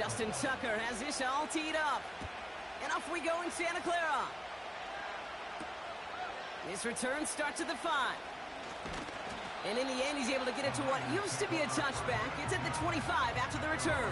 Justin Tucker has this all teed up. And off we go in Santa Clara. This return starts at the 5. And in the end, he's able to get it to what used to be a touchback. It's at the 25 after the return.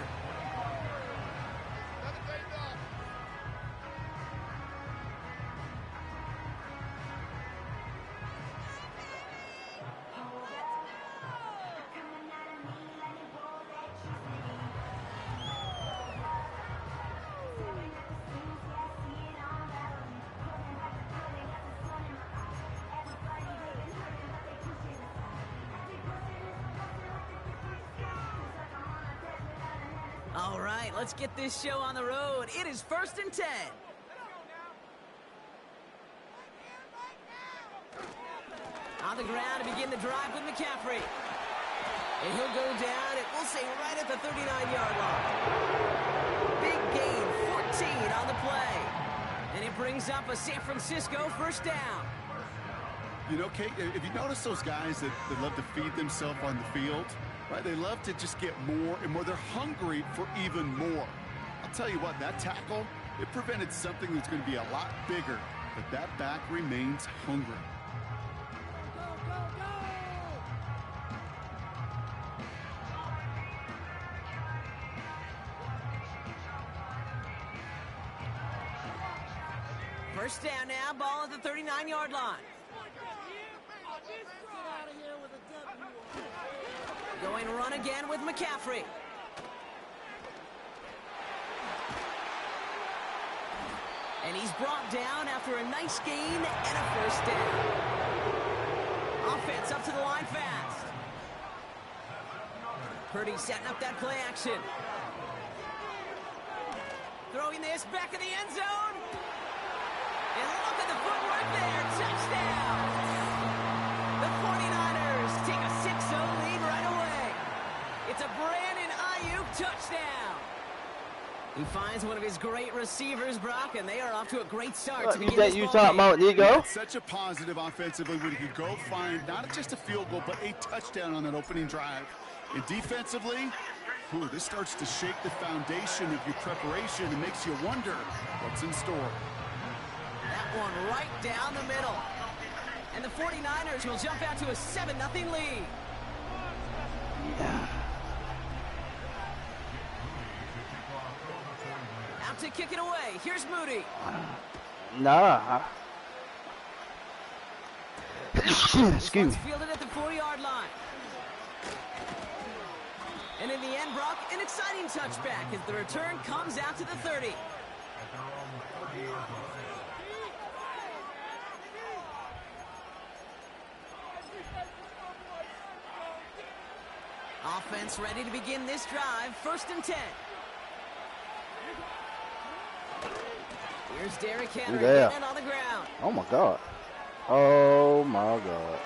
All right, let's get this show on the road. It is 1st and 10. On the ground to begin the drive with McCaffrey. And he'll go down, and we'll say right at the 39-yard line. Big gain, 14 on the play. And it brings up a San Francisco first down. You know, Kate, if you notice those guys that love to feed themselves on the field, right? They love to just get more and more. They're hungry for even more. I'll tell you what, that tackle, it prevented something that's going to be a lot bigger, but that back remains hungry. First down now, ball at the 39-yard line. Going run again with McCaffrey. And he's brought down after a nice gain and a first down. Offense up to the line fast. Purdy setting up that play action. Throwing this back in the end zone. And look at the footwork there. Touchdown. The 49ers take a 6-0 lead right away. It's a Brandon Ayuk touchdown. He finds one of his great receivers, Brock, and they are off to a great start to begin this you ball talking game. about, Nigo? Such a positive offensively when he could go find not just a field goal, but a touchdown on that opening drive. And defensively, this starts to shake the foundation of your preparation and makes you wonder what's in store. That one right down the middle. And the 49ers will jump out to a 7-0 lead. Yeah. Out to kick it away. Here's Moody. Nah. Excuse me. Fielded at the 4-yard line. And in the end, Brock, an exciting touchback as the return comes out to the 30. Offense ready to begin this drive. 1st and 10. Here's Derrick Henry getting on the ground. Oh my God. Oh my God.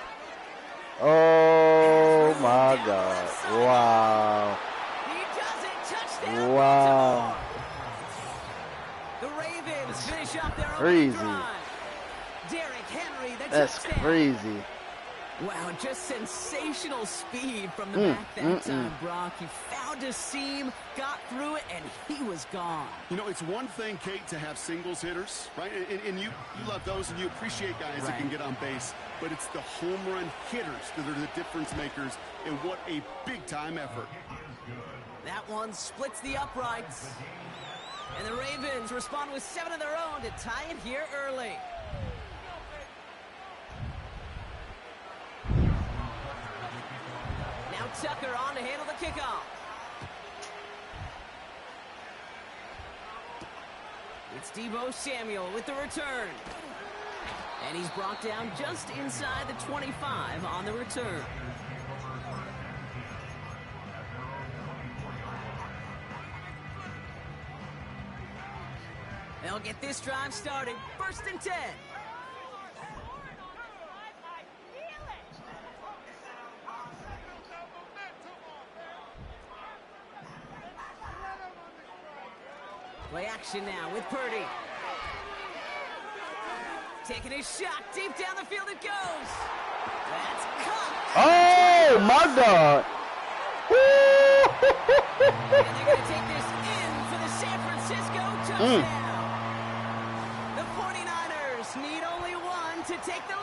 Oh my God. Wow. He does it. Touchdown. Wow. The Ravens finish up their Crazy. opening drive. Derrick Henry, That's touchdown. crazy. Wow, just sensational speed from the back that time, Brock. He found a seam, got through it, and he was gone. You know, it's one thing, Kate, to have singles hitters, right? And you love those, and you appreciate guys that can get on base. But it's the home run hitters that are the difference makers, and what a big-time effort. That one splits the uprights. And the Ravens respond with 7 of their own to tie it here early. Now Tucker on to handle the kickoff. It's Deebo Samuel with the return. And he's brought down just inside the 25 on the return. They'll get this drive started. 1st and 10. Play action now with Purdy. Taking his shot deep down the field it goes. That's caught. Oh my God. And they're going to take this in touchdown. The 49ers need only one to take the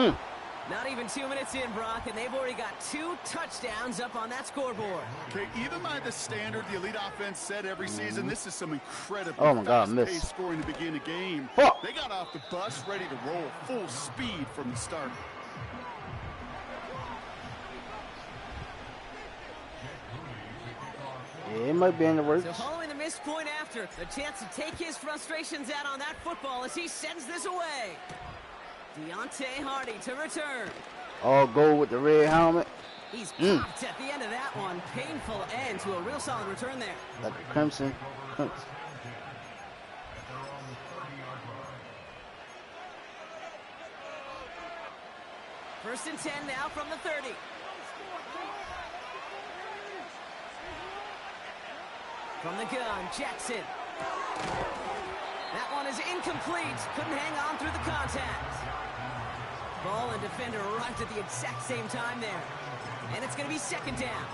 lead. Not even 2 minutes in, Brock, and they've already got 2 touchdowns up on that scoreboard. Okay, even by the standard the elite offense set every season, this is some incredible missed. scoring to begin a game. Fuck. They got off the bus ready to roll full speed from the start. Yeah, it might be in the works. So following the missed point after, the chance to take his frustrations out on that football as he sends this away. Deontay Hardy to return. All gold with the red helmet. He's popped at the end of that one. Painful end to a real solid return there. Like the Crimson. First and 10 now from the 30. From the gun, Jackson. That one is incomplete. Couldn't hang on through the contact. Ball and defender arrived at the exact same time there. And it's going to be second down.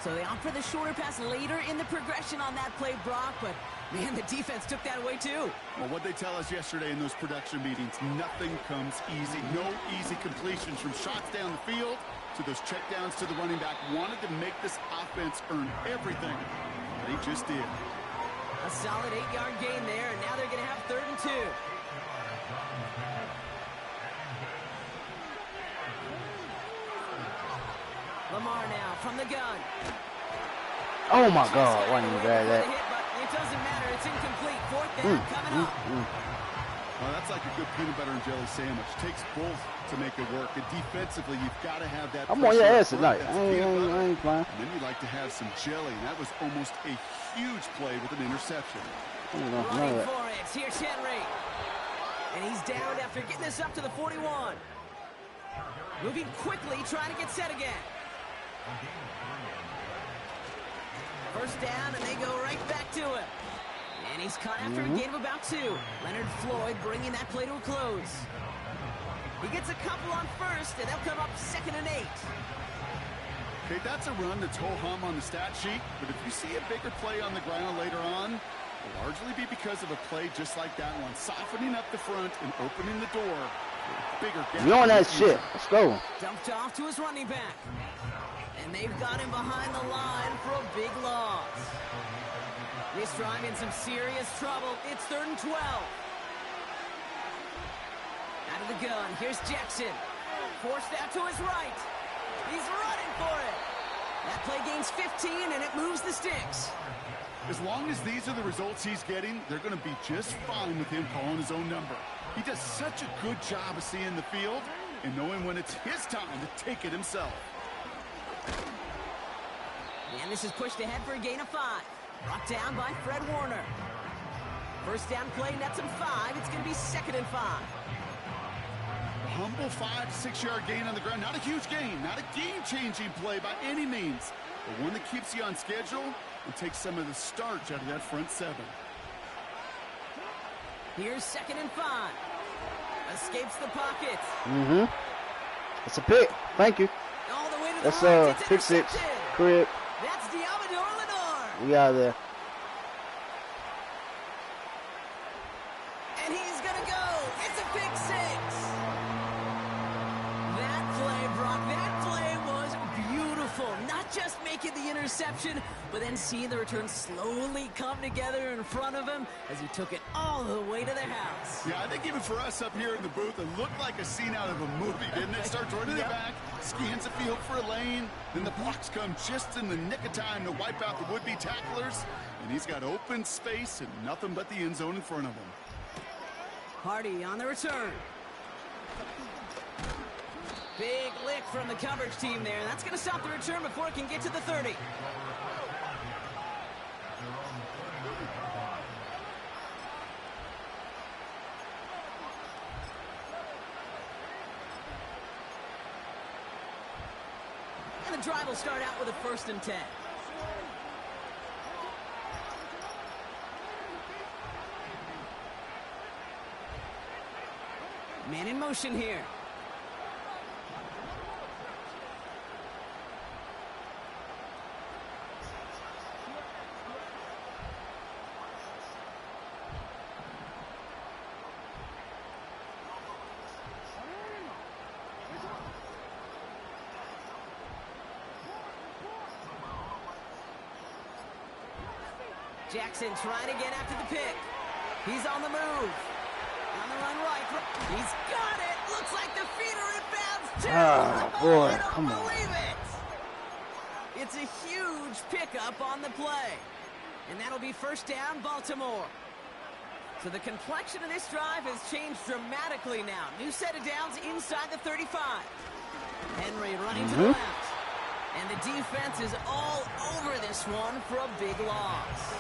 So they opt for the shorter pass later in the progression on that play, Brock, but man, the defense took that away too. Well, what they tell us yesterday in those production meetings, nothing comes easy. No easy completions from shots down the field to those checkdowns to the running back. Wanted to make this offense earn everything. They just did. A solid 8-yard gain there, and now they're going to have 3rd and 2. Lamar now from the gun. Oh my God, wasn't even bad that. It doesn't matter, it's incomplete. 4th down coming up. Well, that's like a good peanut butter and jelly sandwich. Takes both to make it work. And defensively, you've got to have that. I'm on your ass tonight. That's I ain't fine. And then you like to have some jelly. And that was almost a huge play with an interception. Running for it. Here's Henry. And he's down after getting this up to the 41. Moving quickly, trying to get set again. First down, and they go right back to it. And he's caught after a gain of about 2. Leonard Floyd bringing that play to a close. He gets a couple on first, and they'll come up 2nd and 8. Okay, that's a run that's ho-hum on the stat sheet. But if you see a bigger play on the ground later on, it'll largely be because of a play just like that one. Softening up the front and opening the door. Bigger gap. You on that shit. Let's go. Dumped off to his running back. And they've got him behind the line for a big loss. This drive in some serious trouble. It's 3rd and 12. Out of the gun, here's Jackson. Forced out to his right. He's running for it. That play gains 15, and it moves the sticks. As long as these are the results he's getting, they're going to be just fine with him calling his own number. He does such a good job of seeing the field and knowing when it's his time to take it himself. And this is pushed ahead for a gain of 5. Brought down by Fred Warner. First down play, nets him 5. It's going to be 2nd and 5. A humble 5 to 6 yard gain on the ground. Not a huge gain, not a game-changing play by any means, but one that keeps you on schedule and takes some of the starch out of that front 7. Here's 2nd and 5. Escapes the pocket. It's a pick. Thank you. All the way to That's the line. It's pick 6. intercepted. Crib. That's Diamador Lenore. We out of there. And he's going to go. It's a pick 6. That play, Brock, that play was beautiful. Not just making the interception, but then seeing the return slowly come together in front of him as he took it all the way to the house. Yeah, I think even for us up here in the booth, it looked like a scene out of a movie, didn't it? Starts running it back, scans the field for a lane, then the blocks come just in the nick of time to wipe out the would-be tacklers, and he's got open space and nothing but the end zone in front of him. Hardy on the return. Big lick from the coverage team there. That's going to stop the return before it can get to the 30. And the drive will start out with a 1st and 10. Man in motion here. Jackson trying to get after the pick. He's on the move. On the run right. He's got it. Looks like the feeder inbounds too. Oh, boy. I don't Come on. believe it. It's a huge pickup on the play. And that'll be first down, Baltimore. So the complexion of this drive has changed dramatically now. New set of downs inside the 35. Henry running to the left. And the defense is all over this one for a big loss.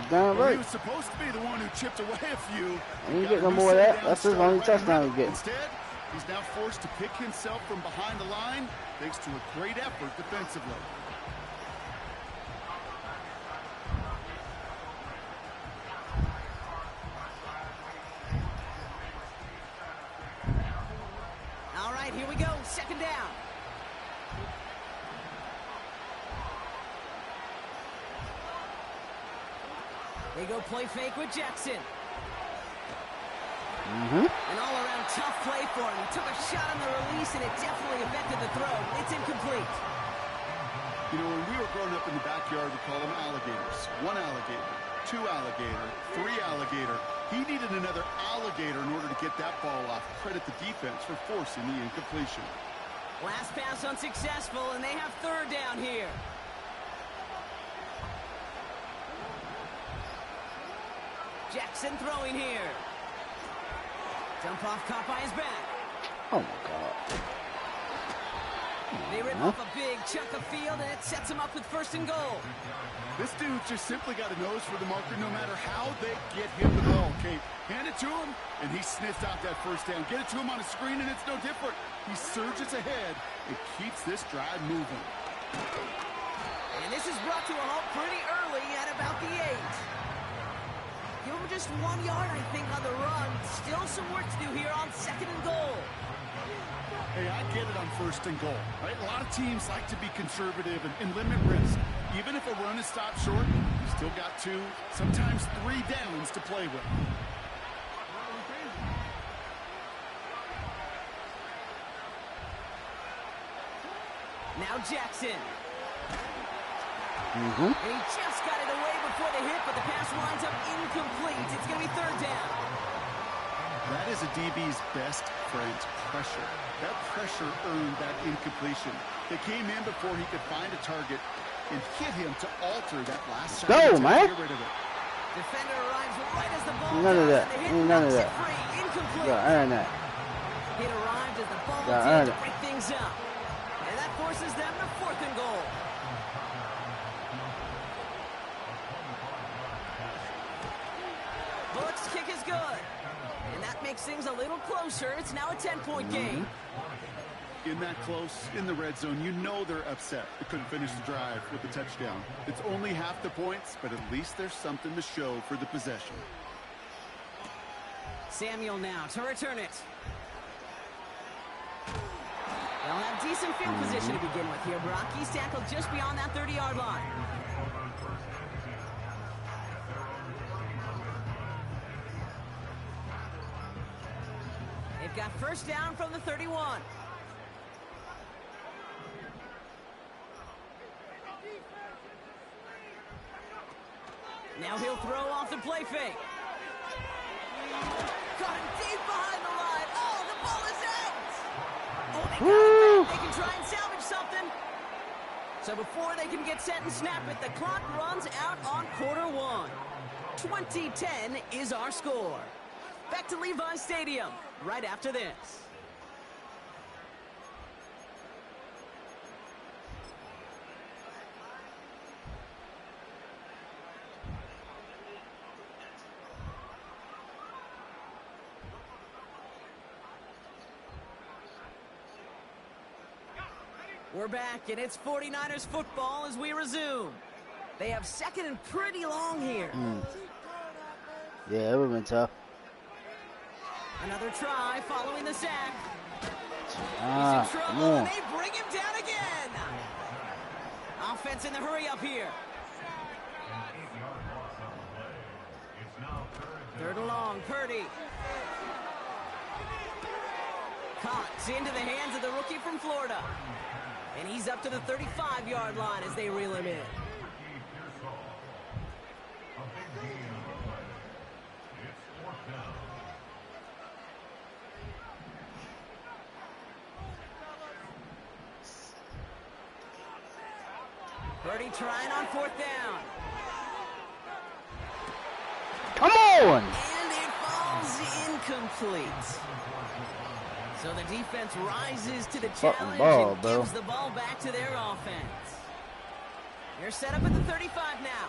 Damn Well, right. he was supposed to be the one who chipped away a few. He ain't getting no more of that. That's his only touchdown he's getting. Instead, he's now forced to pick himself from behind the line thanks to a great effort defensively. All right, here we go. Second down. They go play fake with Jackson. An all-around tough play for him. He took a shot on the release, and it definitely affected the throw. It's incomplete. You know, when we were growing up in the backyard, we call them alligators. One alligator, two alligator, three alligator. He needed another alligator in order to get that ball off. Credit the defense for forcing the incompletion. Last pass unsuccessful, and they have third down here. Jackson throwing here. Dump off caught by his back. Oh, my God. They rip off a big chunk of field, and it sets him up with first and goal. This dude just simply got a nose for the marker no matter how they get him the ball, Kate. Hand it to him, and he sniffs out that first down. Get it to him on a screen, and it's no different. He surges ahead and keeps this drive moving. And this is brought to a halt pretty early at about the 8. Give him just 1 yard, I think, on the run. Still some work to do here on second and goal. Hey, I get it on first and goal, right? A lot of teams like to be conservative and limit risk. Even if a run is stopped short, you still got 2, sometimes 3 downs to play with. Now Jackson. Mm-hmm. And he just got it away before the hit, but the pass winds up incomplete. It's going to be third down. That is a DB's best friend, pressure. That pressure earned that incompletion. They came in before he could find a target and hit him to alter that last shot. Go, man. Get rid of it. Defender arrives right as the ball None of does, that. and the hit Ain't none of knocks that. it free. Incomplete. Yeah, earn that. It arrived as the ball Yeah, did earn to it. break things up. And that forces them to fourth and goal. Bullock's kick is good. And that makes things a little closer. It's now a 10-point game. In that close, in the red zone, you know they're upset. They couldn't finish the drive with the touchdown. It's only half the points, but at least there's something to show for the possession. Samuel now to return it. They'll have decent field position to begin with here, Brock. He's tackled just beyond that 30-yard line. They've got first down from the 31. Now he'll throw off the play fake. Got him deep behind the line. Oh, the ball is out. Oh, they got it back. They can try and salvage something. So before they can get set and snap it, the clock runs out on quarter 1. 20-10 is our score. Back to Levi's Stadium right after this. We're back, and it's 49ers football as we resume. They have second and pretty long here. Yeah, it would have been tough. Another try following the sack. Ah, He's in come trouble, on. and they bring him down again. Offense in the hurry up here. Third and long, Purdy. Caught into the hands of the rookie from Florida. And he's up to the 35-yard line as they reel him in. Purdy trying on 4th down. Come on! And it falls incomplete. So the defense rises to the challenge and gives the ball back to their offense. They're set up at the 35 now.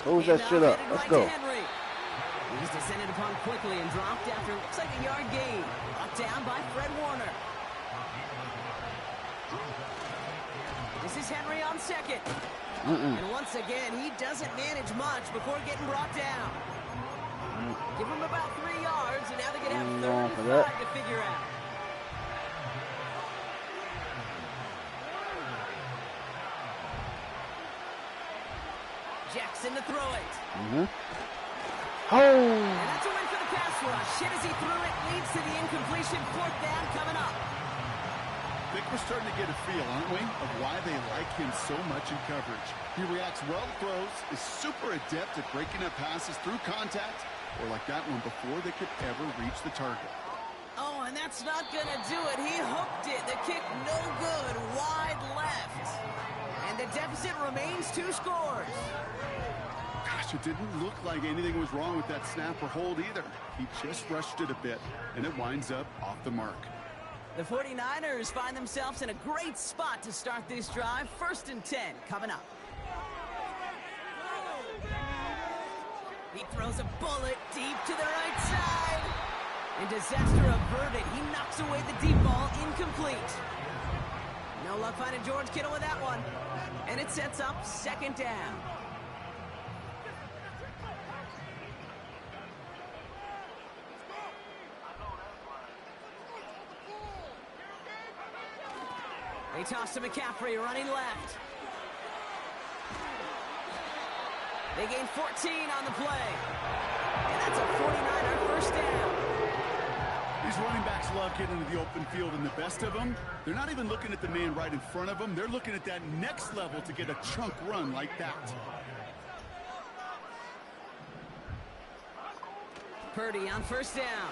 Who's that shit up? Let's go. He's descended upon quickly and dropped after looks like a yard gain. Brought down by Fred Warner. This is Henry on 2nd. And once again, he doesn't manage much before getting brought down. Give him about 3 yards, and now they're going to have 35 to figure out. Jackson to throw it. Oh! And that's a win for the pass rush. Shit as he threw it, leads to the incompletion. 4th down coming up. I think we're starting to get a feel, aren't we, of why they like him so much in coverage. He reacts well to throws, is super adept at breaking up passes through contact, or like that one before they could ever reach the target. Oh, and that's not going to do it. He hooked it. The kick no good, wide left. And the deficit remains 2 scores. Gosh, it didn't look like anything was wrong with that snap or hold either. He just rushed it a bit, and it winds up off the mark. The 49ers find themselves in a great spot to start this drive. 1st and 10 coming up. He throws a bullet deep to the right side. And disaster averted. He knocks away the deep ball, incomplete. No luck finding George Kittle with that one. And it sets up 2nd down. They toss to McCaffrey, running left. They gain 14 on the play. And that's a 49er 1st down. These running backs love getting into the open field, and the best of them, they're not even looking at the man right in front of them. They're looking at that next level to get a chunk run like that. Purdy on 1st down.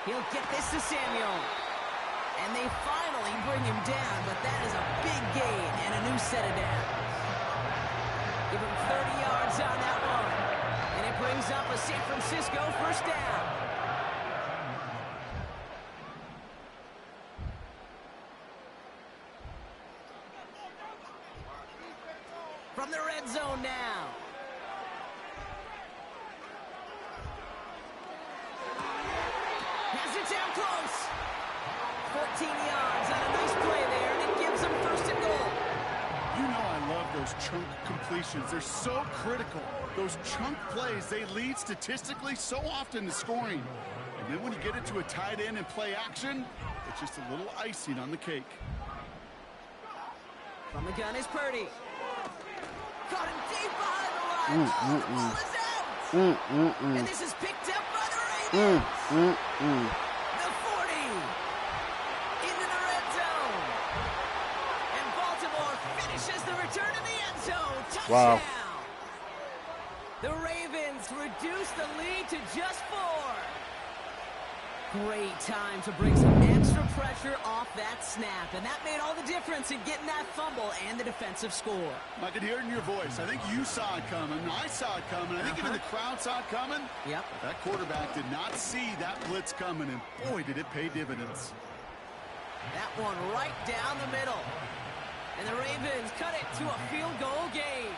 He'll get this to Samuel. And they finally bring him down, but that is a big gain and a new set of downs. Give him 30 yards on that one. And it brings up a San Francisco 1st down. From the red zone now. Has it down close. 14 yards on a nice play there, and it gives them 1st and goal. You know I love those chunk completions. They're so critical. Those chunk plays, they lead statistically so often to scoring. And then when you get it to a tight end and play action, it's just a little icing on the cake. From the gun is Purdy. Caught him deep behind the line. The ball is out. And this is picked up by the Ravens. The 40 into the red zone. And Baltimore finishes the return to the end zone. Touchdown. Wow. The Ravens reduce the lead to just 4. Great time to bring some extra pressure off that snap. And that made all the difference in getting that fumble and the defensive score. I could hear it in your voice. I think you saw it coming. I saw it coming. I think even the crowd saw it coming. Yep. But that quarterback did not see that blitz coming, and boy, did it pay dividends. That one right down the middle. And the Ravens cut it to a field goal game.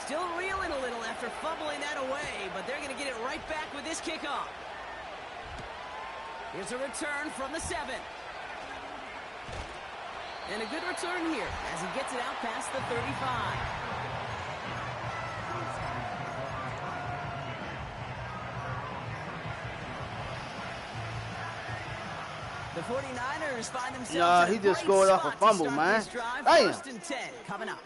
Still reeling a little after fumbling that away, but they're going to get it right back with this kickoff. Here's a return from the 7. And a good return here as he gets it out past the 35. The 49ers find themselves Nah, he just scored off a fumble, man. Damn. 1st and 10 coming up.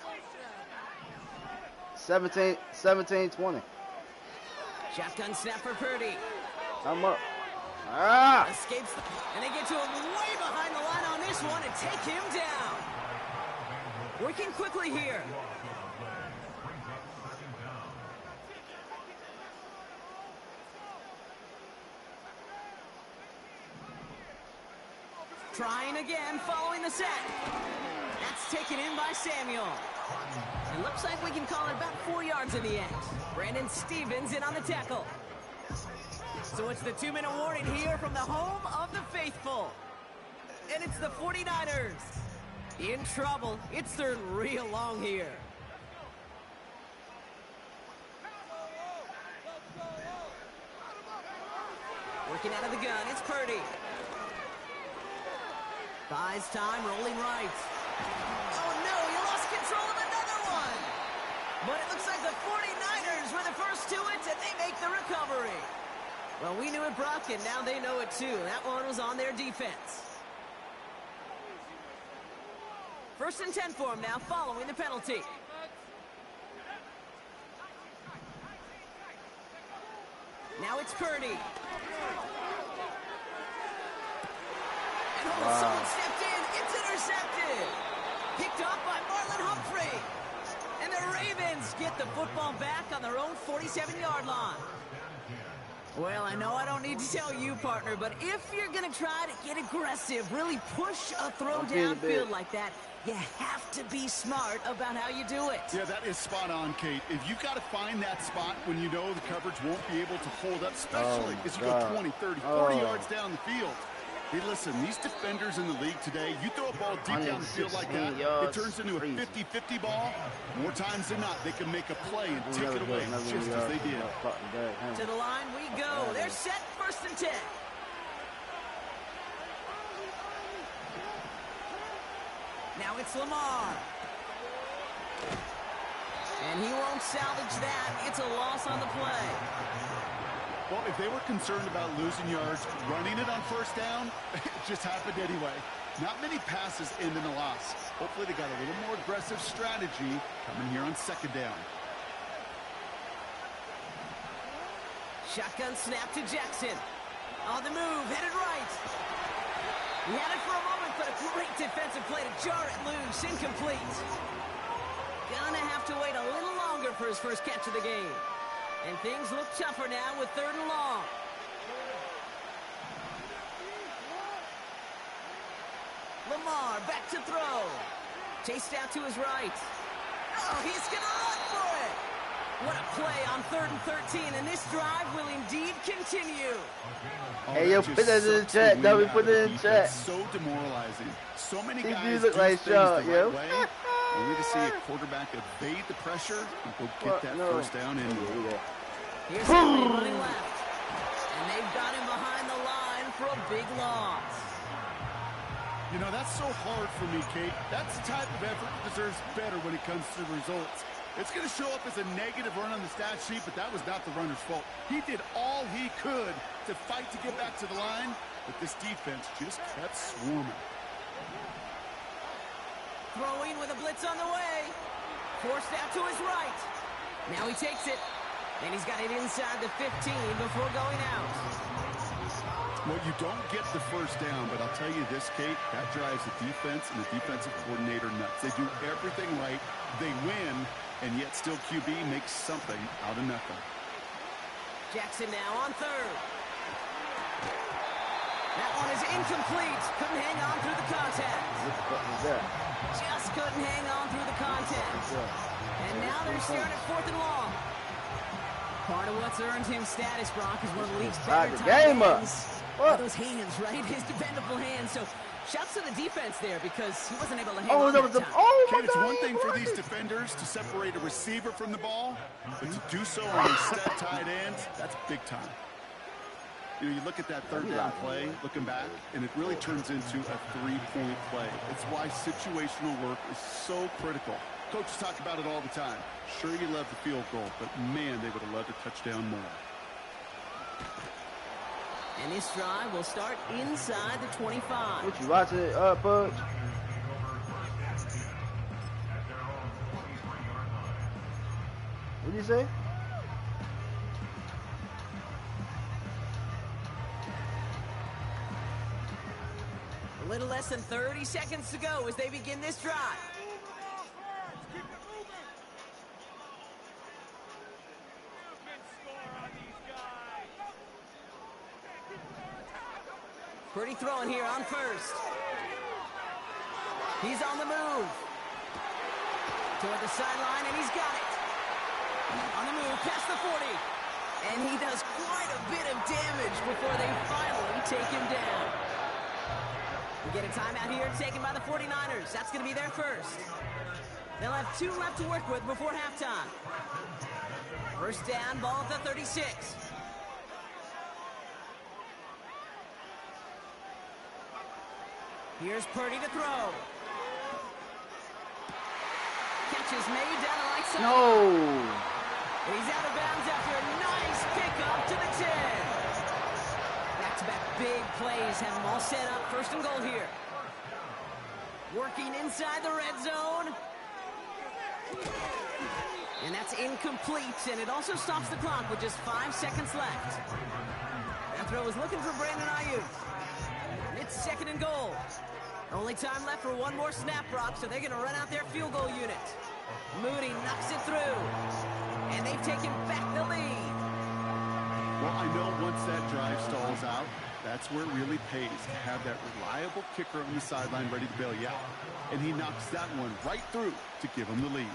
17-20. Shotgun snap for Purdy. I'm up. Ah! Escapes, and they get to him way behind the line on this one and take him down. Working quickly here. Trying again, following the set. That's taken in by Samuel. It looks like we can call it about 4 yards in the end. Brandon Stevens in on the tackle. So it's the 2-minute warning here from the home of the faithful. And it's the 49ers. In trouble. It's third real long here. Working out of the gun, it's Purdy. Buys time, rolling right. Oh no, he lost control of another one. But it looks like the 49ers were the first to it, and they make the recovery. Well, we knew it, Brock, and now they know it too. That one was on their defense. 1st and 10 for him now, following the penalty. Now it's Purdy. And someone stepped in. It's intercepted. Picked up by Marlon Humphrey. And the Ravens get the football back on their own 47-yard line. Well, I know I don't need to tell you, partner, but if you're going to try to get aggressive, really push a throw downfield like that, you have to be smart about how you do it. Yeah, that is spot on, Kate. If you've got to find that spot when you know the coverage won't be able to hold up, especially as you go 20, 30, 40 yards down the field. Hey, listen, these defenders in the league today, you throw a ball deep down the field like that, it turns into a 50-50 ball. More times than not, they can make a play and take it away, just as they did. To the line we go. They're set, 1st and 10. Now it's Lamar. And he won't salvage that. It's a loss on the play. Well, if they were concerned about losing yards, running it on 1st down, it just happened anyway. Not many passes end in a loss. Hopefully they got a little more aggressive strategy coming here on 2nd down. Shotgun snap to Jackson. On the move, headed right. He had it for a moment, but a great defensive play to jar it loose. Incomplete. Gonna have to wait a little longer for his first catch of the game. And things look tougher now with 3rd and long. Lamar back to throw. Chased out to his right. Oh, he's going to run for it. What a play on 3rd and 13, and this drive will indeed continue. Hey, yo, put that in the chat, Dummy, put it in the chat. So demoralizing. So many He guys look do like things Shaw, the yo. right way. Only to see a quarterback evade the pressure and go get that 1st down in. Here's Henry running left. And they've got him behind the line for a big loss. You know, that's so hard for me, Kate. That's the type of effort that deserves better when it comes to the results. It's going to show up as a negative run on the stat sheet, but that was not the runner's fault. He did all he could to fight to get back to the line, but this defense just kept swarming. Throwing with a blitz on the way. Forced out to his right. Now he takes it. And he's got it inside the 15 before going out. Well, you don't get the 1st down, but I'll tell you this, Kate, that drives the defense and the defensive coordinator nuts. They do everything right. They win, and yet still QB makes something out of nothing. Jackson now on 3rd. That one is incomplete. Couldn't hang on through the contact. Just couldn't hang on through the contact. And now they're staring at 4th and long. Part of what's earned him status, Brock, is one of the league's better tight ends. Those hands, right? His dependable hands. So, shouts to the defense there because he wasn't able to hang on that time. Kate, it's one thing for these defenders to separate a receiver from the ball, but to do so on a stud tight end, that's big time. You know, you look at that 3rd down play, looking back, and it really turns into a 3-point play. It's why situational work is so critical. Coaches talk about it all the time. Sure, you love the field goal, but man, they would have loved a touchdown more. And this drive will start inside the 25. What, you watching it, Pudge? you say? A little less than 30 seconds to go as they begin this drive. Purdy throwing here on first. He's on the move. Toward the sideline, and he's got it. On the move, past the 40. And he does quite a bit of damage before they finally take him down. We get a timeout here taken by the 49ers. That's going to be their first. They'll have 2 left to work with before halftime. First down, ball at the 36. Here's Purdy to throw. Catch is made down the right side. No. He's out of bounds after a nice pickup to the 10. Back-to-back big plays have them all set up. First and goal here. Working inside the red zone. And that's incomplete, and it also stops the clock with just 5 seconds left. That throw is looking for Brandon Ayuk. It's second and goal. Only time left for one more snap, Brock, so they're going to run out their field goal unit. Moody knocks it through, and they've taken back the lead. Well, I know once that drive stalls out, that's where it really pays to have that reliable kicker on the sideline ready to bail you out. And he knocks that one right through to give him the lead.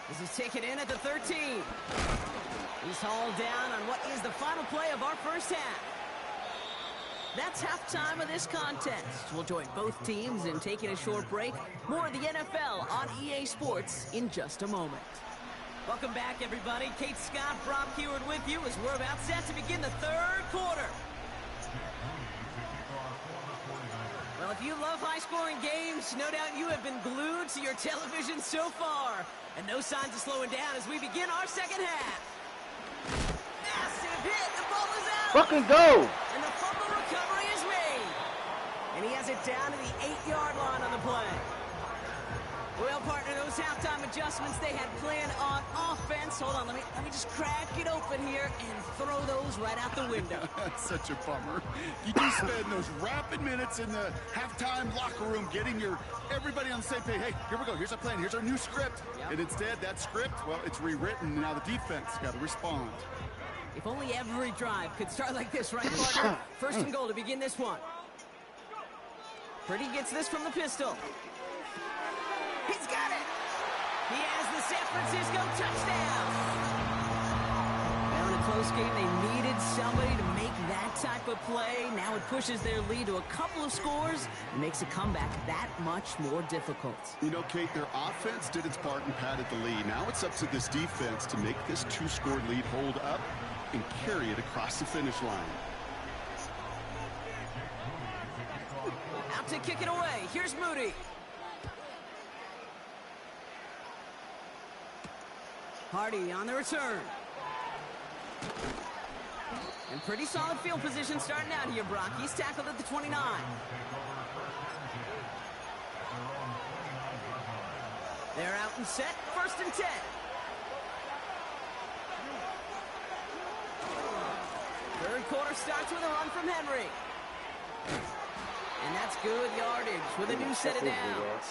This is taken in at the 13. He's hauled down on what is the final play of our first half. That's halftime of this contest. We'll join both teams in taking a short break. More of the NFL on EA Sports in just a moment. Welcome back, everybody. Kate Scott, Brock Huard with you as we're about set to begin the third quarter. Well, if you love high-scoring games, no doubt you have been glued to your television so far. And no signs of slowing down as we begin our second half. Massive hit. The ball is out. Fucking go. And the fumble recovery is made. And he has it down to the 8-yard line on the play. Well, partner, those halftime adjustments they had planned on offense. Hold on, let me just crack it open here and throw those right out the window. That's such a bummer. You do spend those rapid minutes in the halftime locker room getting everybody on the same page. Hey, here we go. Here's our plan. Here's our new script. Yep. And instead, that script, well, it's rewritten. Now the defense got to respond. If only every drive could start like this, right, partner? First and goal to begin this one. Purdy gets this from the pistol. He's got it! He has the San Francisco touchdown! Well, in a close game, they needed somebody to make that type of play. Now it pushes their lead to a couple of scores and makes a comeback that much more difficult. You know, Kate, their offense did its part and padded the lead. Now it's up to this defense to make this 2-score lead hold up and carry it across the finish line. Out to kick it away. Here's Moody. Hardy on the return. And pretty solid field position starting out here, Brock. He's tackled at the 29. They're out and set. First and 10. Third quarter starts with a run from Henry. And that's good yardage with a new set of downs.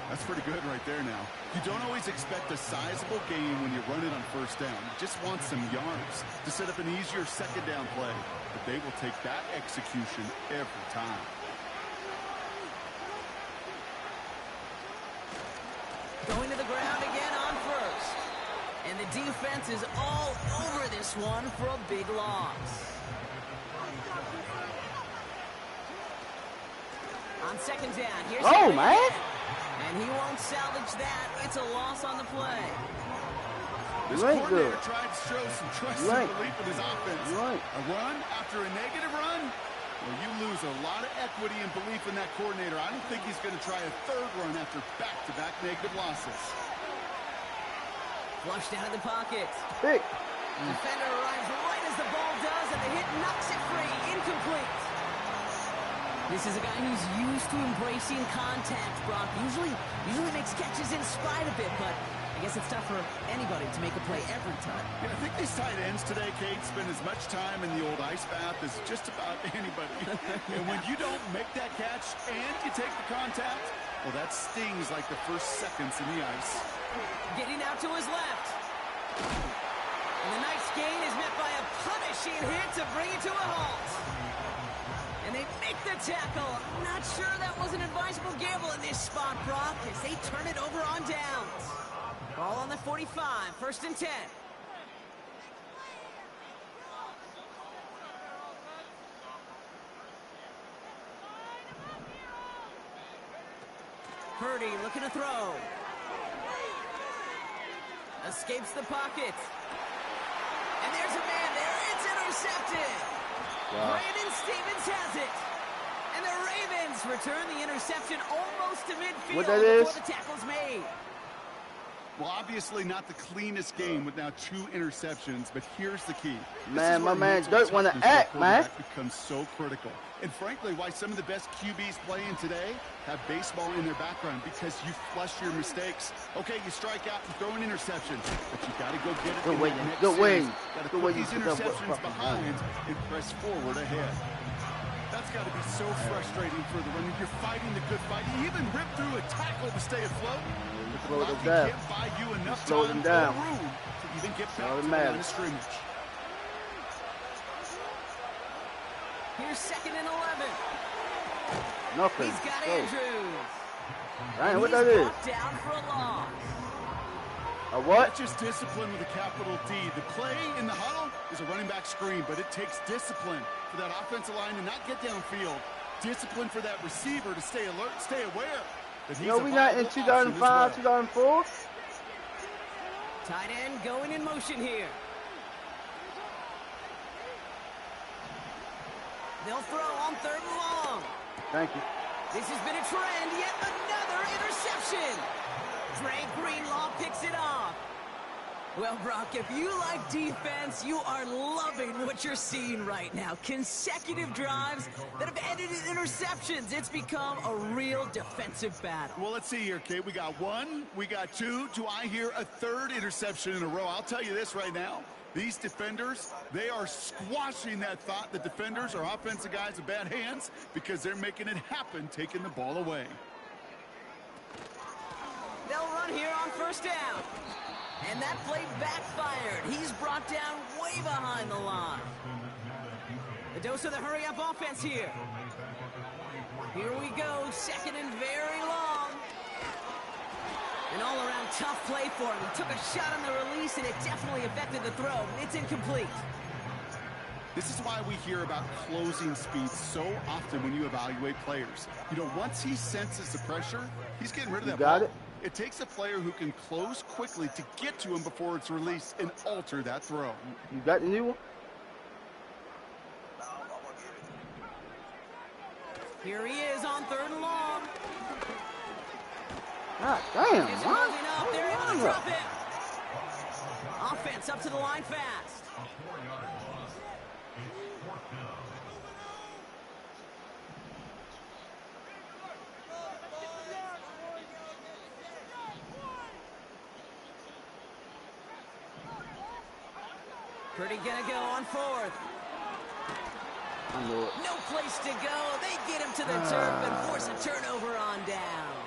That's pretty good right there now. You don't always expect a sizable gain when you run it on first down. You just want some yards to set up an easier second down play. But they will take that execution every time. Going to the ground again on first. And the defense is all over this one for a big loss. On second down, here's Oh, man. And he won't salvage that. It's a loss on the play. This You ain't coordinator good. tried to show some trust You and ain't. belief in his offense. You ain't. A run after a negative run? Well, you lose a lot of equity and belief in that coordinator. I don't think he's going to try a third run after back-to-back negative losses. Flushed out of the pocket. Pick. Defender arrives right as the ball does, and the hit knocks it free. Incomplete. This is a guy who's used to embracing contact, Brock. Usually makes catches in spite of it, but I guess it's tough for anybody to make a play every time. Yeah, I think these tight ends today, Kate, spend as much time in the old ice bath as just about anybody. And when you don't make that catch and you take the contact, well, that stings like the first seconds in the ice. Getting out to his left. And the nice gain is met by a punishing hit to bring it to a halt. And they make the tackle. I'm not sure that was an advisable gamble in this spot, Brock, as they turn it over on downs. Ball on the 45, 1st and 10. Purdy looking to throw. Escapes the pocket. And there's a man there. It's intercepted. Wow. Brandon Stevens has it. And the Ravens return the interception almost to midfield before the tackle's made. Well, obviously not the cleanest game with now 2 interceptions, but here's the key. Man, my man Dirt want to act, man. Becomes so critical. And frankly, why some of the best QBs playing today have baseball in their background, because you flush your mistakes. Okay, you strike out and throw an interception, but you got to go get it in the next series. Got to put these interceptions behind and press forward ahead. That's got to be so frustrating for the runner. You're fighting the good fight. You even rip through a tackle to stay afloat. Slow them down. Can't buy you enough Slow them down. room to even get back to the line of scrimmage. Here's 2nd and 11. Nothing. He's got Andrews. Ryan, what that is? Down for a loss. A what? That's just discipline with a capital D. The play in the huddle is a running back screen, but it takes discipline for that offensive line to not get downfield. Discipline for that receiver to stay alert, stay aware. No, we not in 2005, 2004. Tight end going in motion here. They'll throw on 3rd and long. Thank you. This has been a trend. Yet another interception. Dre Greenlaw picks it off. Well, Brock, if you like defense, you are loving what you're seeing right now. Consecutive drives that have ended in interceptions. It's become a real defensive battle. Well, let's see here, Kate. We got 1, we got 2. Do I hear a 3rd interception in a row? I'll tell you this right now. These defenders, they are squashing that thought that defenders are offensive guys with bad hands, because they're making it happen, taking the ball away. They'll run here on 1st down. And that play backfired. He's brought down way behind the line. A dose of the hurry-up offense here. Here we go, 2nd and very long. An all-around tough play for him. He took a shot on the release, and it definitely affected the throw. It's incomplete. This is why we hear about closing speed so often when you evaluate players. You know, once he senses the pressure, he's getting rid of that ball. It takes a player who can close quickly to get to him before it's released and alter that throw. You got the new one? Here he is on 3rd and long. God damn, Is man. moving up. They're able to drop it. Offense up to the line fast. Purdy gonna go on 4th. No place to go. They get him to the turf and force a turnover on downs.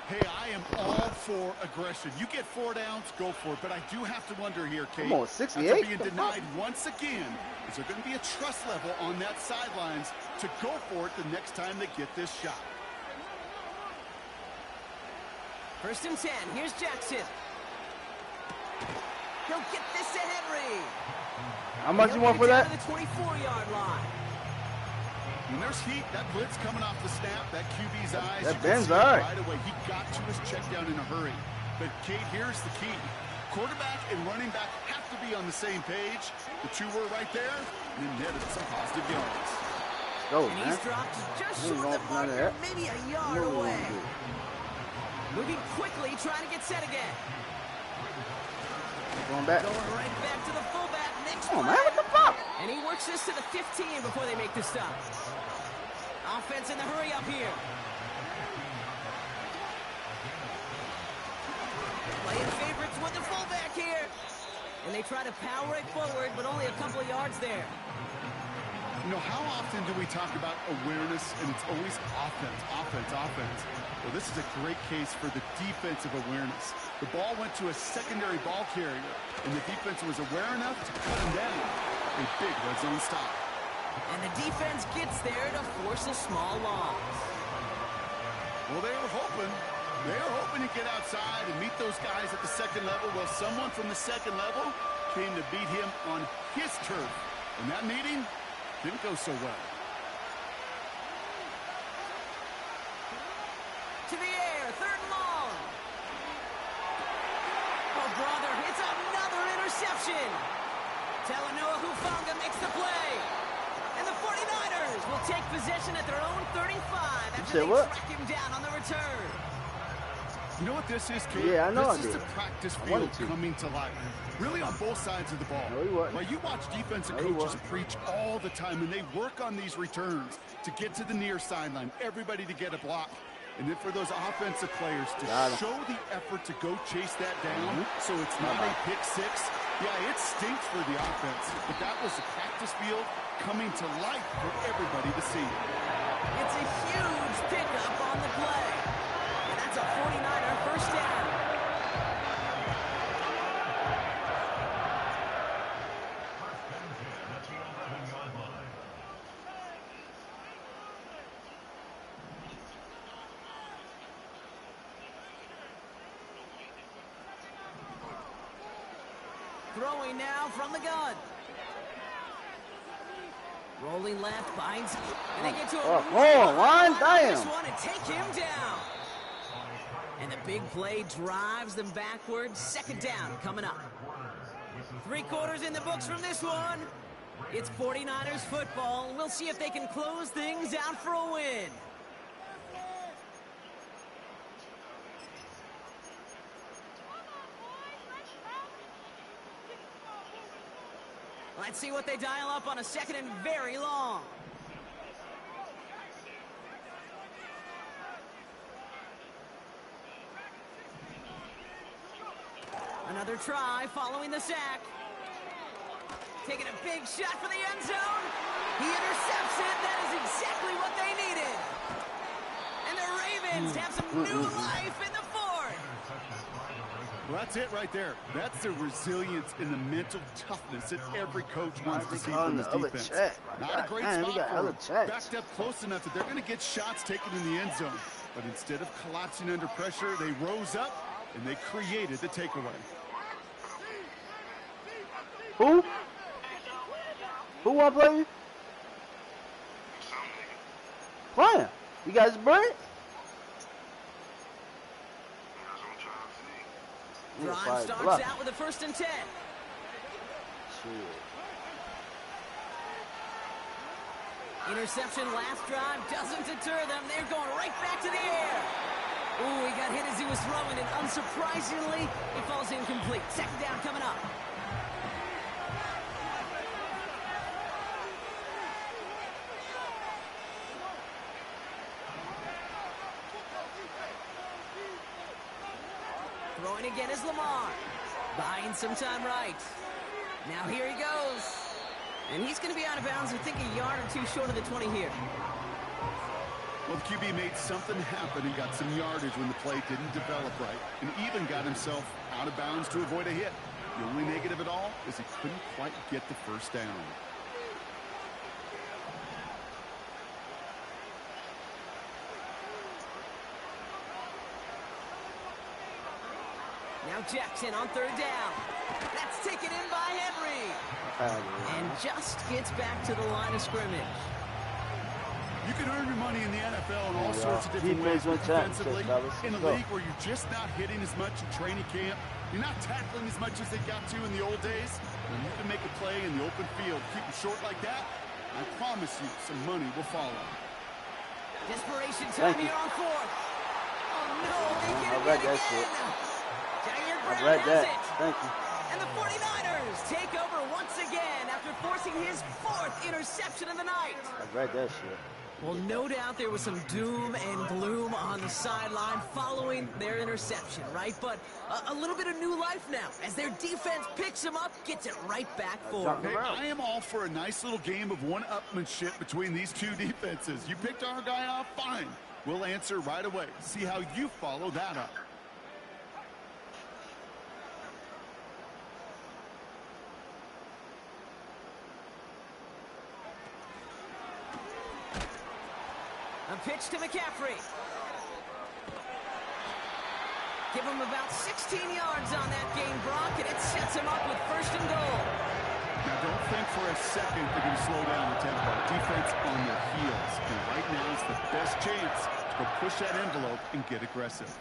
Hey, I am all for aggression. You get 4 downs, go for it. But I do have to wonder here, Kate. Come on, 68? After being denied once again, is there going to be a trust level on that sidelines to go for it the next time they get this shot? 1st and 10. Here's Jackson. He'll get this to Henry. How much you want for that? The 24-yard line. When there's heat, that blitz coming off the snap, that QB's eyes, that you Ben's can see all right. Right away. He got to his check down in a hurry. But Kate, here's the key. Quarterback and running back have to be on the same page. The 2 were right there, and then netted some positive yards. Go, And man. he's dropped just You short of ain't the going for none of marker, that. maybe a yard No, away. dude. Moving quickly, trying to get set again. Going back. Going right back to the fullback. Next Come on, play. man. What the fuck? And he works this to the 15 before they make the stop. offense in the hurry up here. Playing favorites with the fullback here. And they try to power it forward, but only a couple of yards there. You know, how often do we talk about awareness, and it's always offense, offense, offense? Well, this is a great case for the defensive awareness. The ball went to a secondary ball carrier, and the defense was aware enough to cut him down. A big red zone stop. And the defense gets there to force a small loss. Well, they were hoping to get outside and meet those guys at the second level. Well, someone from the second level came to beat him on his turf. And that meeting didn't go so well. To the air, 3rd and long. Oh, brother, it's another interception. Talanoa Hufanga makes the play. And the 49ers will take possession at their own 35 after they track him down on the return. You know what this is, Kate? Yeah, I know. This is the practice field coming to life. Really on both sides of the ball. No, you watch defensive coaches preach all the time, and they work on these returns to get to the near sideline, everybody to get a block. And then for those offensive players to show the effort to go chase that down so it's not a pick six. Yeah, it stinks for the offense, but that was the practice field coming to life for everybody to see. It's a huge pickup on the play. And that's a 49er first down. Throwing now from the gun. Rolling left, finds, and they get to a line, damn. This one and take him down. And the big play drives them backwards. 2nd down coming up. 3 quarters in the books from this one. It's 49ers football. We'll see if they can close things out for a win. Let's see what they dial up on a 2nd and very long. Another try following the sack. Taking a big shot for the end zone. He intercepts it. That is exactly what they needed. And the Ravens have some new life in the 4th. Well, that's it right there. That's the resilience and the mental toughness that every coach wants to see from his defense. Not a great spot for them. Backed up close enough that they're going to get shots taken in the end zone. But instead of collapsing under pressure, they rose up and they created the takeaway. Who? Who want to play? Playing. You guys break? Drive starts out with a 1st and 10. Interception last drive doesn't deter them. They're going right back to the air. Ooh, he got hit as he was throwing, and unsurprisingly, it falls incomplete. 2nd down coming up. Throwing again is Lamar. Buying some time right. Now here he goes. And he's going to be out of bounds, I think a yard or 2 short of the 20 here. Well, the QB made something happen and got some yardage when the play didn't develop right, and even got himself out of bounds to avoid a hit. The only negative at all is he couldn't quite get the 1st down. Now Jackson on 3rd down. That's taken in by Henry. And just gets back to the line of scrimmage. You can earn your money in the NFL in all sorts of different ways, but defensively, in a league where you're just not hitting as much in training camp, you're not tackling as much as they got to in the old days, when you can make a play in the open field, keep it short like that, I promise you some money will follow. Desperation time here on 4th. Oh, no, they get it again. Jair Brown has it. Thank you. And the 49ers take over once again after forcing his 4th interception of the night. I read that shit. Well, no doubt there was some doom and gloom on the sideline following their interception, right? But a little bit of new life now as their defense picks him up, gets it right back for him. Hey, I am all for a nice little game of one-upmanship between these two defenses. You picked our guy off, fine. We'll answer right away. See how you follow that up. A pitch to McCaffrey. Give him about 16 yards on that game, Brock, and it sets him up with 1st and goal. Now, don't think for a second they're going to slow down the tempo. Defense on their heels. And right now is the best chance to go push that envelope and get aggressive.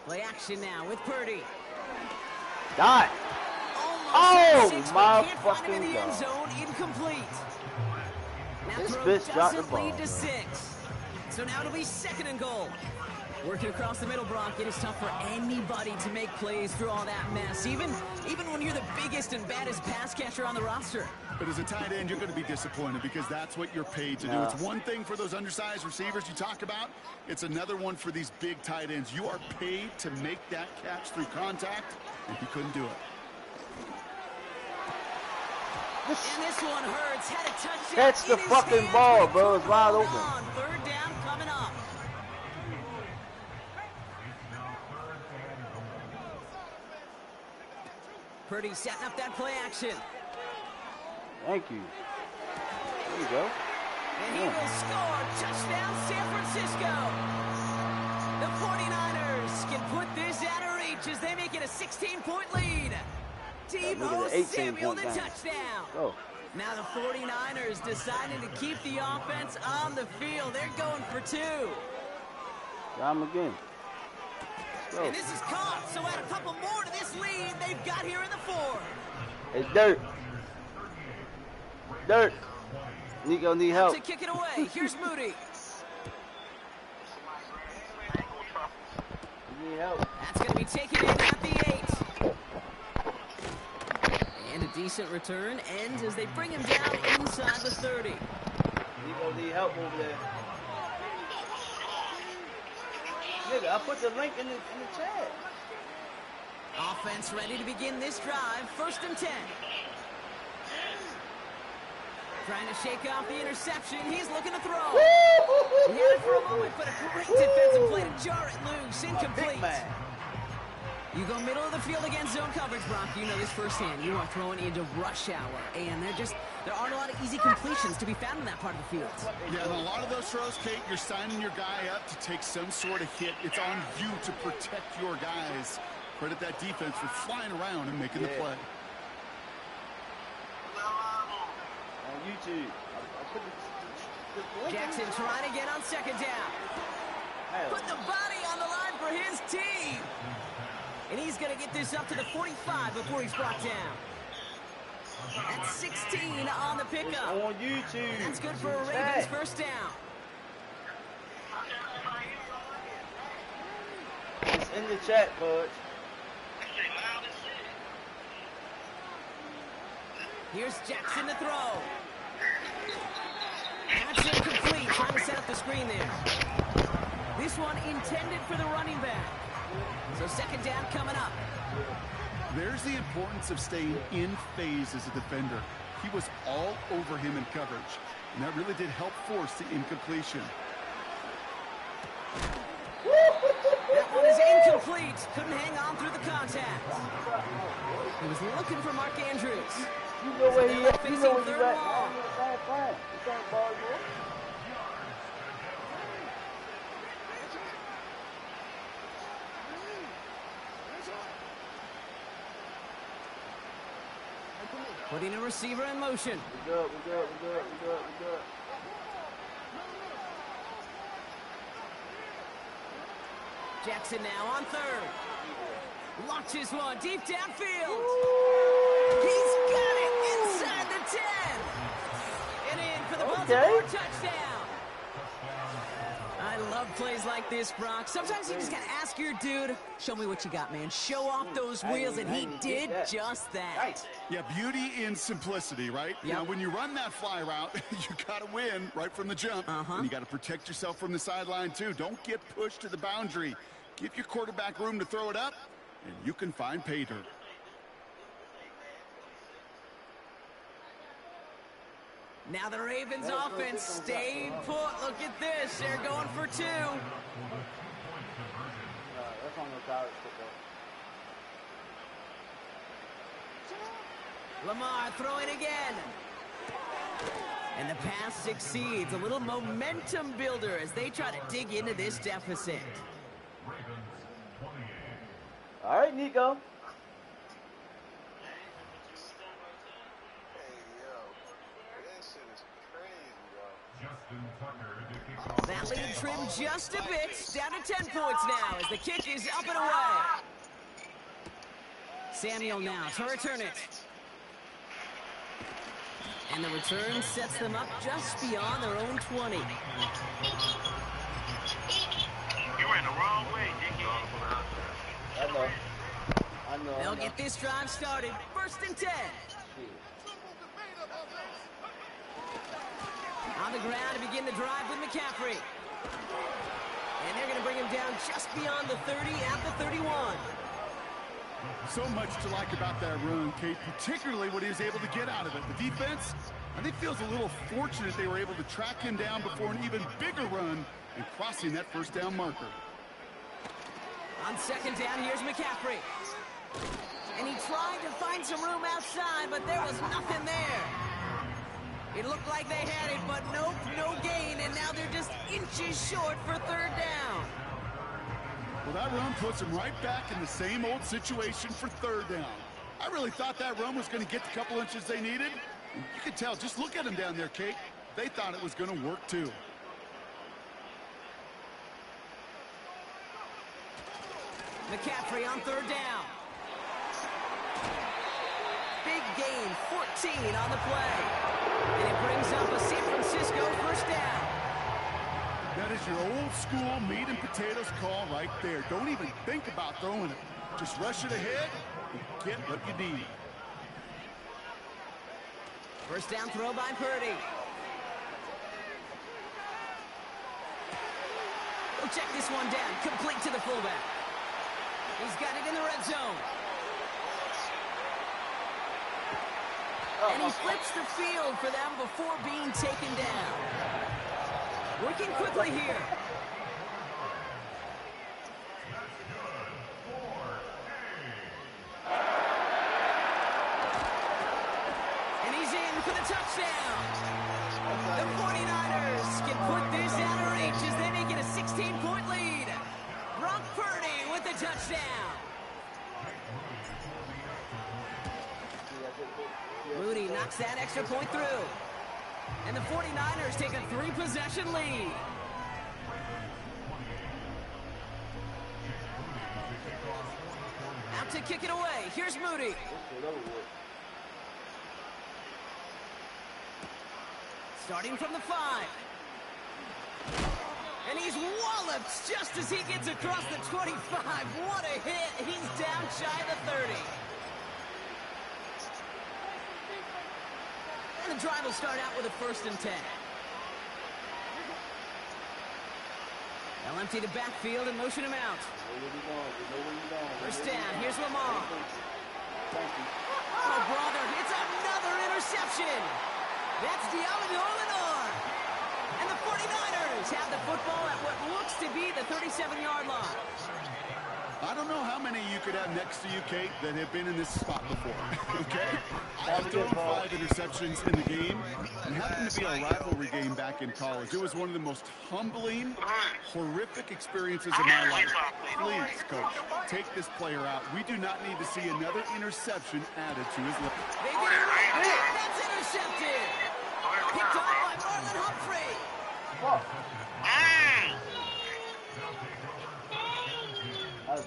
Play action now with Purdy. Dot. Oh, my can't find him in fucking the end God. zone, incomplete. Now This throw bitch dropped the doesn't lead ball, to 6. So now it'll be 2nd and goal. Working across the middle, Brock, it is tough for anybody to make plays through all that mess, even when you're the biggest and baddest pass catcher on the roster. But as a tight end, you're going to be disappointed because that's what you're paid to do. Yeah. It's one thing for those undersized receivers you talk about. It's another one for these big tight ends. You are paid to make that catch through contact, and he couldn't do it. And this one hurts. Had a touchdown. Catch the in his fucking hands, ball, but he bro. couldn't It's wide hold open. on. 3rd down coming up. Purdy setting up that play action. Thank you. There you go. And he will score. Touchdown, San Francisco. The 49ers can put this out of reach as they make it a 16-point lead. Deebo Look at the Samuel, 18-point the game. touchdown. Go. Now the 49ers deciding to keep the offense on the field. They're going for 2. Got him again. Go. And this is caught, so add a couple more to this lead they've got here in the 4th. It's dirt. Dirt. Nico need help. To kick it away, here's Moody. You need help. That's going to be taken in at the 8. And a decent return ends as they bring him down inside the 30. Nico need help over there. Nigga, I put the link in the chat. Offense ready to begin this drive. 1st and 10. Trying to shake off the interception. He's looking to throw. He had it for a moment, but a great defensive play to jar it loose. Incomplete. You go middle of the field against zone coverage, Brock. You know this firsthand. You are throwing into rush hour, and there aren't a lot of easy completions to be found in that part of the field. Yeah, and a lot of those throws, Kate, you're signing your guy up to take some sort of hit. It's on you to protect your guys. Credit that defense for flying around and making the play. On YouTube. I put the link Jackson in. trying to get on 2nd down. Hell. Put the body on the line for his team. And he's going to get this up to the 45 before he's brought down. That's 16 on the pickup. On YouTube. That's good for a Ravens 1st down. It's in the chat, bud. Here's Jackson to throw. That's incomplete. Trying to set up the screen there. This one intended for the running back. So 2nd down coming up. There's the importance of staying in phase as a defender. He was all over him in coverage, and that really did help force the incompletion. That one is incomplete. Couldn't hang on through the contact. He was looking for Mark Andrews. You know where he at. You know where Facing you 3rd at. long. It's ain't Baltimore. Putting a receiver in motion. We good. Jackson now on third. Launches one deep downfield. He's got it inside the 10. And in for the Baltimore touchdown. I love plays like this, Brock. Sometimes you just got to ask your dude, show me what you got, man. Show off those wheels, and he did just that. Yeah, beauty in simplicity, right? Yep. Now, when you run that fly route, you got to win right from the jump. And you got to protect yourself from the sideline, too. Don't get pushed to the boundary. Give your quarterback room to throw it up, and you can find pay dirt. Now the Ravens offense stayed put. Look at this. They're going for 2. That's on the college football. Lamar throwing again. And the pass succeeds. A little momentum builder as they try to dig into this deficit. All right, Nico. That lead trimmed just a bit. Down to 10 points now as the kick is up and away. Samuel now to return it. And the return sets them up just beyond their own 20. You went the wrong way, Dickie. I know. They'll get this drive started. 1st and 10. On the ground to begin the drive with McCaffrey. And they're going to bring him down just beyond the 30 at the 31. So much to like about that run, Kate, particularly what he was able to get out of it. The defense, I think, feels a little fortunate they were able to track him down before an even bigger run and crossing that 1st down marker. On 2nd down, here's McCaffrey. And he tried to find some room outside, but there was nothing there. It looked like they had it, but nope, no gain, and now they're just inches short for 3rd down. Well, that run puts them right back in the same old situation for 3rd down. I really thought that run was going to get the couple inches they needed. And you could tell, just look at them down there, Kate. They thought it was going to work, too. McCaffrey on 3rd down. Big gain, 14 on the play. And it brings up a San Francisco 1st down. That is your old school meat and potatoes call right there. Don't even think about throwing it. Just rush it ahead and get what you need. 1st down throw by Purdy. We'll check this one down. Complete to the fullback. He's got it in the red zone. And he flips the field for them before being taken down. Working quickly here. And he's in for the touchdown. The 49ers can put this out of reach as they make it a 16-point lead. Brock Purdy with the touchdown. Moody knocks that extra point through. And the 49ers take a 3-possession lead. Out to kick it away. Here's Moody. Starting from the 5. And he's walloped just as he gets across the 25. What a hit. He's down shy of the 30. And the drive will start out with a 1st and 10. They'll empty the backfield and motion him out. 1st down. Here's Lamar. Oh, brother. It's another interception. That's Diallo Lenore. And the 49ers have the football at what looks to be the 37-yard line. I don't know how many you could have next to you, Kate, that have been in this spot before, okay? I've thrown 5 interceptions in the game, and happened to be a rivalry game back in college. It was one of the most humbling, horrific experiences of my life. Please, Coach, take this player out. We do not need to see another interception added to his list. They get it right. That's intercepted. Picked up by Marlon Humphrey.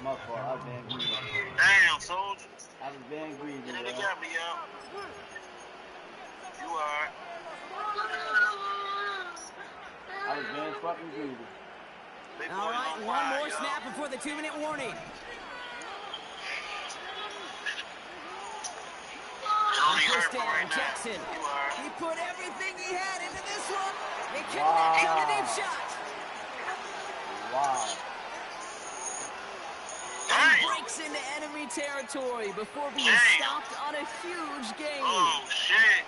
My fault. I was being greedy. Damn, soldier. I was being greedy, Get in bro. the gap, yo. You alright? I was being fucking greedy. All right, one more snap before the 2-minute warning. First down, Jackson. He put everything he had into this one. He connects on the deep shot. Wow. He breaks into enemy territory before being stopped on a huge gain. Oh, shit.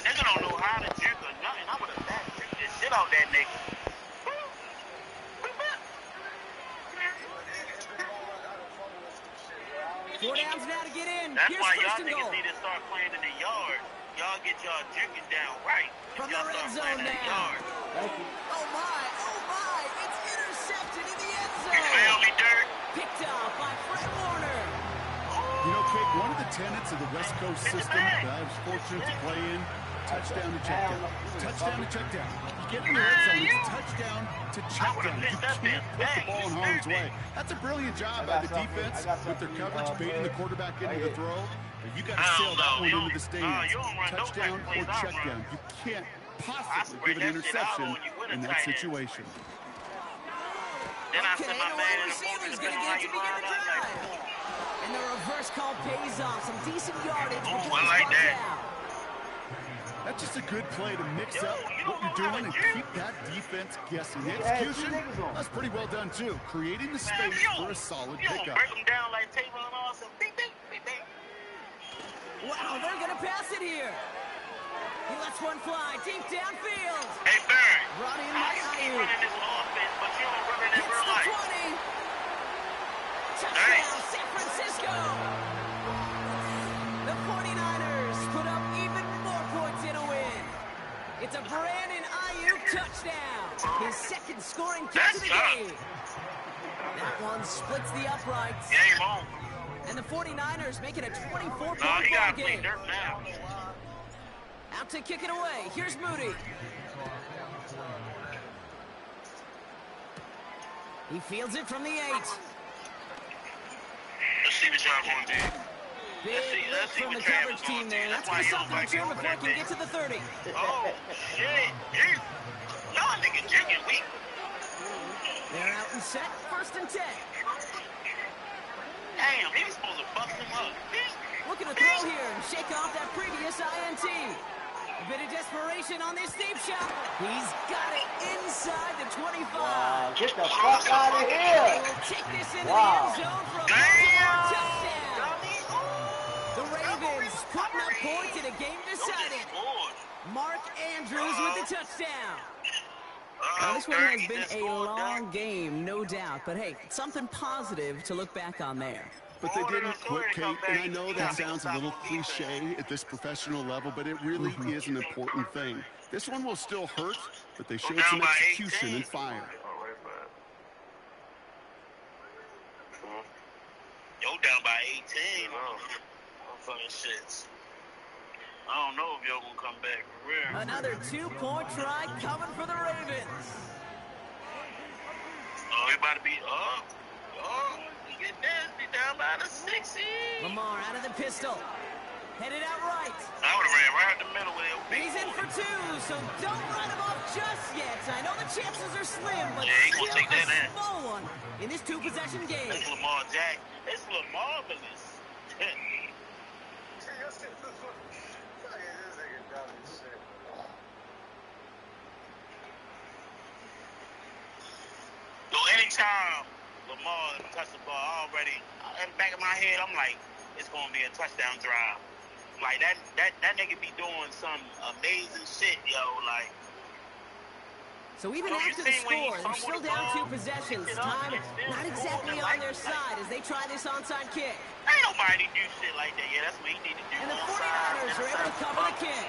Nigga don't know how to juke or nothing. I would have back juked this shit out that nigga. Four downs now to get in. That's Here's why first y'all and goal. niggas need to start playing in the yard. Y'all get y'all juking down right. From the Y'all red start zone playing in the now. yard. Thank you. Oh my, it's intercepted in the end You feel zone. me, Dirt? Picked off by Fred Warner. You know, Kate, one of the tenets of the West Coast system that I was fortunate to play in, touchdown to check down. Touchdown to check down. You get in the red zone, it's touchdown to check down. You can't put the ball in harm's way. That's a brilliant job by the defense with their coverage, baiting the quarterback into the throw. But you got to sail that one into the stands. Touchdown or check down. You can't possibly give an interception in that situation. Then I Okay, sent the my man wide in the receiver's phone going to get to begin the drive. And the reverse call pays off. Some decent yardage before I it's like brought that. down. That's just a good play to mix up what you're doing and keep that defense guessing. The execution, that's pretty well done too. Creating the space for a solid You don't pickup. break them down like Tavon Austin. Beep, beep, beep, beep. Wow, they're going to pass it here. He lets one fly deep downfield. Hey, Barry. Brought in How by you keep Ayuk. running this offense, but you don't run it in Hits real the life? 20. Touchdown, San Francisco. The 49ers put up even more points in a win. It's a Brandon Ayuk touchdown. His second scoring catch of the game. That one splits the uprights. Game on. And the 49ers make it a 24-point No, ball he got to play game. dirt now. Out to kick it away. Here's Moody. He fields it from the 8. Let's see what y'all going to do. Big lift from the coverage team there. That's going to stop the return before it can get to the 30. Oh, shit. Dude. Y'all niggas jigging weak. They're out and set. First and 10. Damn, he was supposed to bust him up. Looking to throw here and shake off that previous INT. A bit of desperation on this deep shot. He's got it inside the 25. Wow, get the fuck out of here. Will take this into Wow. the end zone for a Damn. touchdown. The Ravens putting up points in a game decided. Mark Andrews with the touchdown. Now, this one has been a long game, no doubt. But, hey, something positive to look back on there. But they didn't quit, Kate, and I know that sounds a little cliche at this professional level, but it really is an important thing. This one will still hurt, but they showed some execution and fire. Yo, down by 18. Fucking shits. I don't know if y'all gonna come back for real. Another 2-point try coming for the Ravens. Oh, he about to be up. Oh, he get nasty down by the 60. Lamar out of the pistol. Headed out right. I would have ran right in the middle with it. He's in for 2, so don't run him off just yet. I know the chances are slim, but Yeah, he gonna still take that a in. small one in this 2-possession game. That's Lamar Jack. It's Lamarvelous. So anytime Lamar touched the ball already, in the back of my head, I'm like, it's gonna be a touchdown drive. Like that nigga be doing some amazing shit, yo. Like, So even after the score, they're still down 2 possessions. Time not exactly on their side as they try this onside kick. ain't nobody do shit like that. Yeah, that's what he need to do. And the Onside, 49ers are able to cover the kick.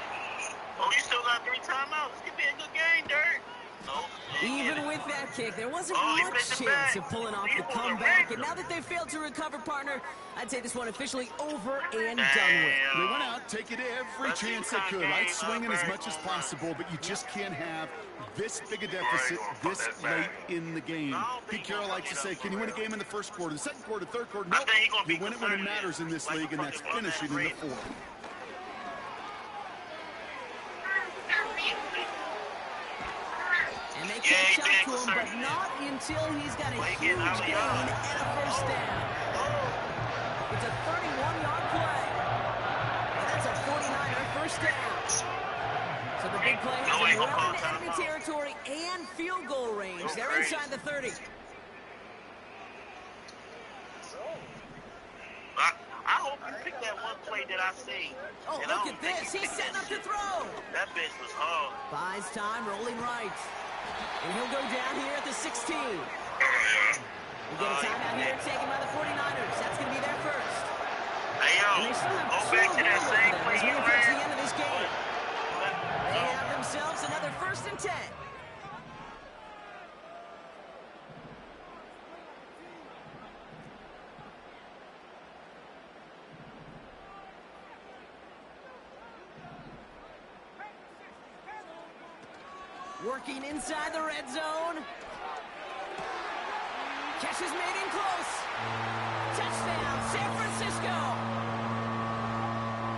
Oh, you still got 3 timeouts. This could be a good game, Dirt. No, yeah, Even with that kick, there wasn't he much missed the chance bag. of pulling off He the pulled a comeback. And random. now that they failed to recover, partner, I'd say this one officially over and done with. They went out taking every Let's chance see they what could, kind of right? game Swinging as Barry's much as gonna run. possible, but you just can't have this big a deficit this late in the game. Pete Carroll likes to say, can you win a game in the first quarter, the second quarter, third quarter? I Nope. think he gonna You be win it when it conservative, matters in this like league, and that's fucking finishing in the Ronald Reagan. fourth. And they Yeah, he catch up did to him, but conservative. not until he's got a Well, he huge getting out of gain yard. and a first down. It's a 31-yard play. And that's a 49er first down. So the big play has No way, them go well call into enemy timeout. territory and field goal range. Go They're crazy. inside the 30. I hope you pick that one play that I see. Oh, And I look don't at think this. you He's picked setting up that to shit. throw. That bitch was hard. Buys time, rolling right. And he'll go down here at the 16. We get a timeout here taken by the 49ers. That's going to be their first. Hey, yo, And they still have go two back to that available same for them play as we you approach the ran. end of this game. They have themselves another 1st and 10. Working inside the red zone. Catch is made in close. Touchdown, San Francisco.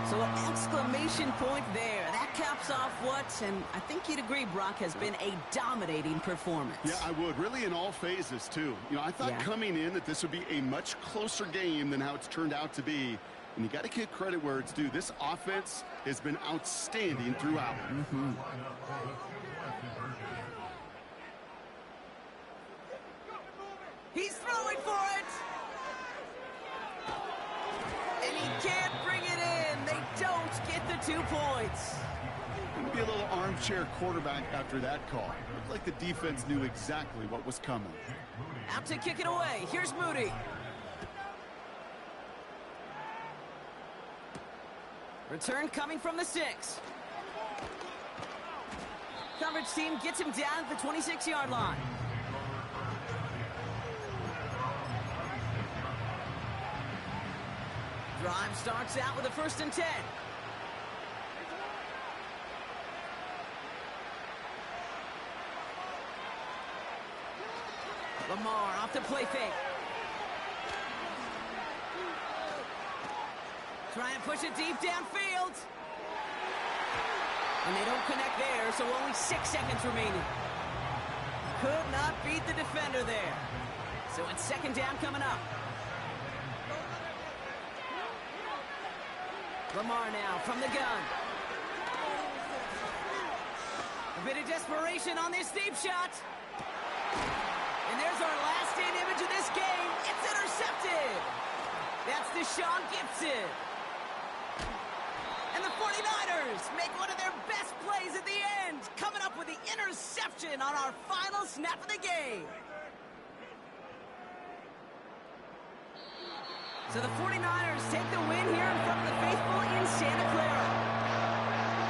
So an exclamation point there. That caps off what, and I think you'd agree, Brock, has been a dominating performance. Yeah, I would. Really in all phases, too. You know, I thought coming in that this would be a much closer game than how it's turned out to be. And you got to give credit where it's due. This offense has been outstanding throughout. He's throwing for it. And he can't bring it in. They don't get the 2 points. Gonna be a little armchair quarterback after that call. Looked like the defense knew exactly what was coming. Out to kick it away. Here's Moody. Return coming from the 6. Coverage team gets him down at the 26-yard line. Drive starts out with a 1st and 10. Lamar off the play fake. Trying to push it deep downfield. And they don't connect there, so only 6 seconds remaining. Could not beat the defender there. So it's 2nd down coming up. Lamar now from the gun. A bit of desperation on this deep shot. And there's our last-in image of this game. It's intercepted. That's Deshaun Gibson. And the 49ers make one of their best plays at the end, coming up with the interception on our final snap of the game. So the 49ers take the win here in front of the faithful in Santa Clara.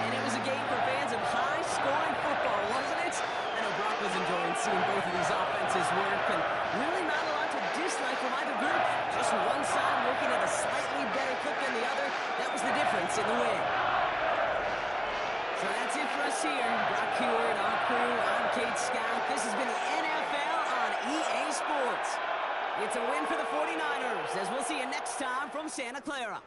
And it was a game for fans of high-scoring football, wasn't it? I know Brock was enjoying seeing both of these offenses work, and really not a lot to dislike from either group. Just one side working at a slightly better clip than the other. That was the difference in the win. So that's it for us here. Brock Huard, our crew, I'm Kate Scout. This has been the NFL on EA Sports. It's a win for the 49ers, as we'll see you next time from Santa Clara.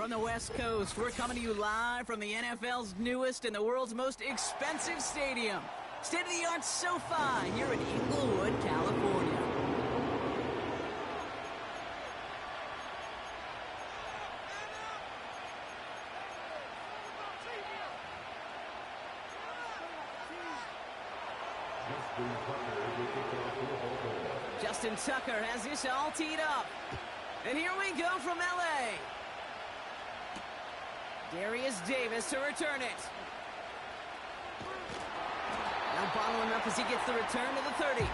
From the West Coast, we're coming to you live from the NFL's newest and the world's most expensive stadium. State-of-the-art SoFi here in Inglewood, California. Justin Tucker has this all teed up. And here we go from L.A. Darius Davis to return it. Now bottling up as he gets the return to the 30.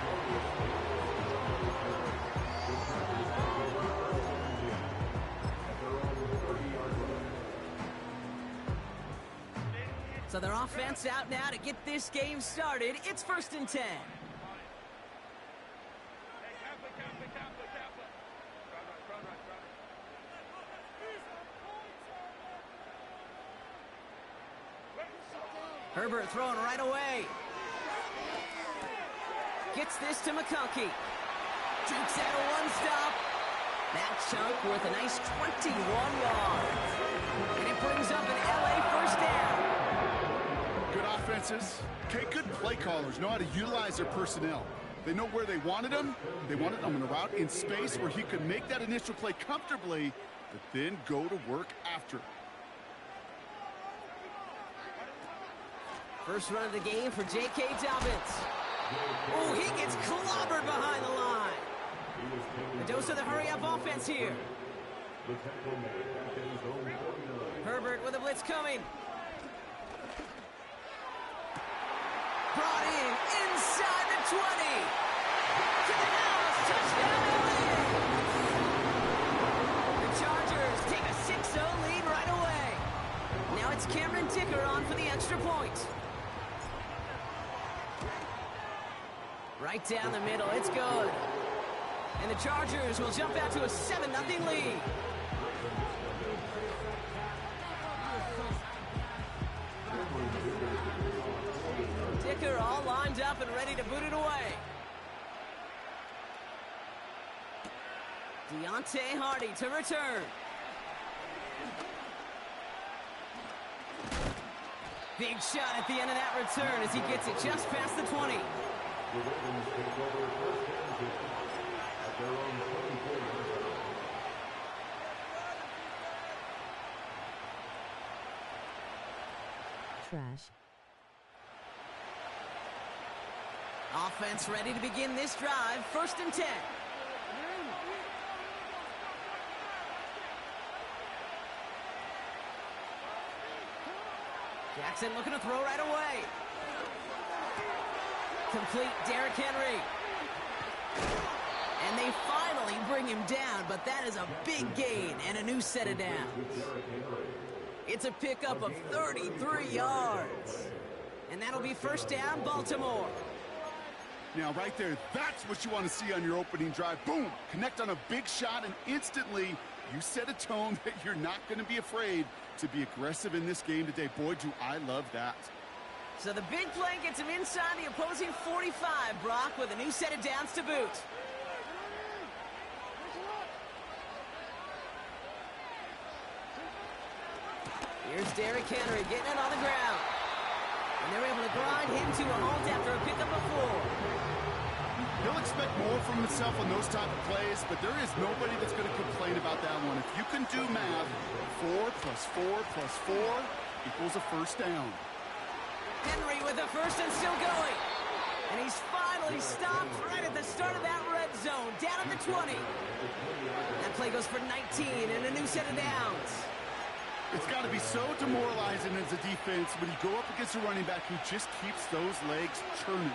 So their offense out now to get this game started. It's 1st and 10. Herbert throwing right away. Gets this to McConkey. Jukes out a one-stop. That chunk worth a nice 21 yards. And it brings up an LA first down. Good offenses. Okay, good play callers know how to utilize their personnel. They know where they wanted him. They wanted him on a route in space where he could make that initial play comfortably, but then go to work after. First run of the game for J.K. Dobbins. Oh, he gets clobbered behind the line. A dose of the hurry-up offense here. Herbert with a blitz coming. Brought in inside the 20. To the house, touchdown LA. The Chargers take a 6-0 lead right away. Now it's Cameron Dicker on for the extra point. Right down the middle, it's good. And the Chargers will jump out to a 7-0 lead. Dicker all lined up and ready to boot it away. Deontay Hardy to return. Big shot at the end of that return as he gets it just past the 20. The Ravens take over first and 10 at their own 24. Trash. Offense ready to begin this drive. 1st and 10. Jackson looking to throw right away. Complete Derrick Henry. And they finally bring him down, but that is a big gain and a new set of downs. It's a pickup of 33 yards. And that'll be first down, Baltimore. Now, right there, that's what you want to see on your opening drive. Boom! Connect on a big shot, and instantly you set a tone that you're not going to be afraid to be aggressive in this game today. Boy, do I love that. So the big play gets him inside the opposing 45, Brock, with a new set of downs to boot. Here's Derrick Henry getting it on the ground. And they're able to grind him to a halt after a pickup of 4. He'll expect more from himself on those type of plays, but there is nobody that's going to complain about that one. If you can do math, 4 plus 4 plus 4 equals a first down. Henry with the first and still going. And he's finally stopped right at the start of that red zone, down at the 20. That play goes for 19 and a new set of downs. It's got to be so demoralizing as a defense when you go up against a running back who just keeps those legs churning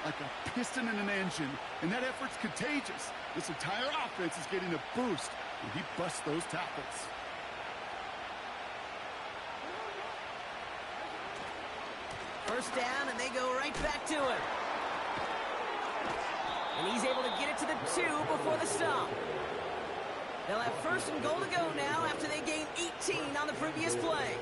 like a piston in an engine, and that effort's contagious. This entire offense is getting a boost when he busts those tackles. First down, and they go right back to it. And he's able to get it to the 2 before the stop. They'll have first and goal to go now after they gain 18 on the previous play.